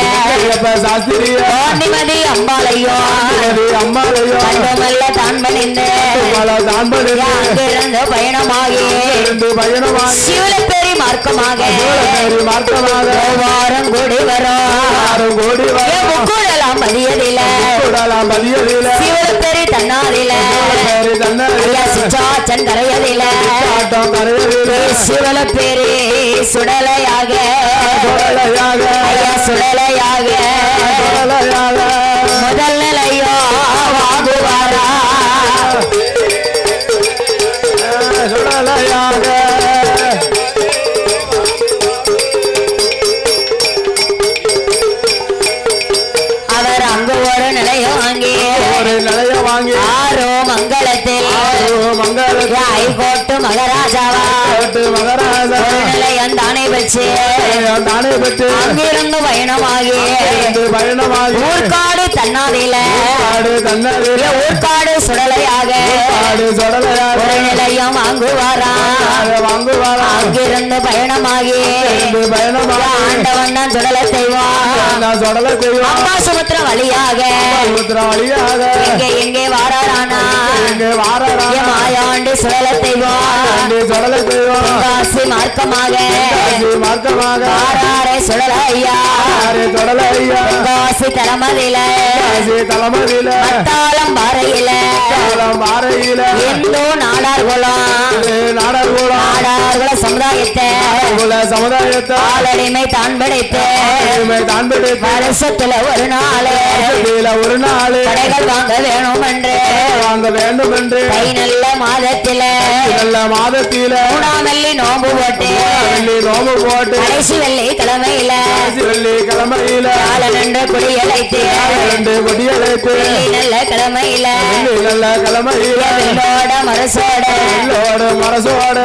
நிமதி அம்பாலையும் கண்டமல்ல தான் பணிந்து அங்கிருந்து பயணமாகி சிவலப்பேரி மார்க்கமாக வாரம் கூடி வரும் முக்கூடலாம் பதியதில சிவலப்பேரி தன்னாதில சிச்சாச்சன் கரையதில சிவலப்பேரி சுடலையாக சுடலையாக முதல் நிலையோ வாங்குவாரா சுடலையாக அவர் அங்கு ஒரு நிலையம் வாங்கி ஆரோ மங்களத்தில் ஹைகோர்ட்டு மகாராஜாவா நிலையம் தானே வச்சு அங்கிருந்து பயணமாகி ஊர்காடு தன்னாதில ஊர்காடு சுடலையாக ஒரு நிலையம் வாங்குவாரா அங்கிருந்து பயணமாகி ஆண்டவன் தான் சுடலை செய்வான் அம்மா சுமத்திர வழியாக எங்கே வாராரானா மாயாண்டு சுடலை செய்வான் காசி மார்க்கமாக சுடலையா காசி தலைமதில மத்தாளம் பாறையில எந்தோ நாடார்குல சமுதாயத்தை ஆளடிமை தான் படைத்து வருஷத்துல ஒரு நாள் கடைகள் வாங்க வேணும் என்று கை நல்ல மாதத்தில 3ஆம் வெள்ளி நோம்பு போட்டு கடைசி வெள்ளி கிழமையில காலனண்டு குடியழைத்து நல்ல கிழமையில வெள்ளோட மரசோட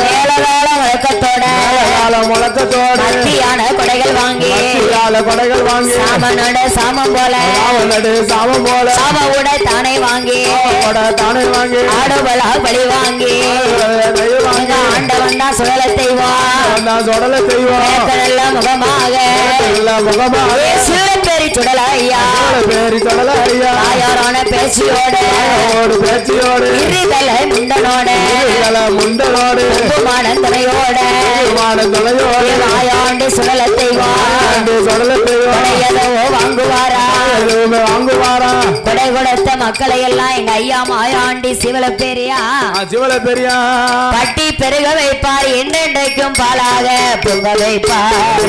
மேலகால முழக்கத்தோட மத்தியான கொடைகள் வாங்கி சாமனோட சாமம் போல சாமவுட தானே வாங்கி ஆடுபலா பலி வாங்கி ஆண்டவன் தான் சுடலை செய்வான் நல்ல முகமாக சிவப்பேரி சுடலையா தாயாரான பேச்சியோடு இருதல முண்டனோடு துணையோட ஆயாண்டு சுடலை செய்வான் வாங்குவாரா கொடை கொடுத்த மக்களை எல்லாம் எங்க ஐயா மாயாண்டி சிவலப்பேரியா பட்டி பெருக வைப்பார் என்றென்றைக்கும் பாலாக பொங்க வைப்பார்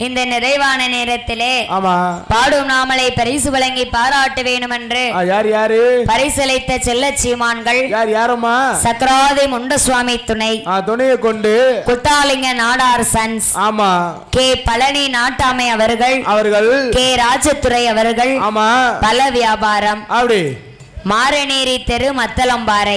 இந்த நிறைவான நேரத்திலே பாடும் நாமலை பரிசு வழங்கி பாராட்ட வேண்டும் என்று பரிசளித்த செல்ல சீமான்கள் சக்கராதி முண்டசுவாமி துணையை கொண்டு குத்தாலிங்க நாடார் சன்ஸ் கே பழனி நாட்டாமை அவர்கள் கே ராஜத்துறை அவர்கள் பல வியாபாரம் மாரநேரி தெரு மத்தளம்பாறை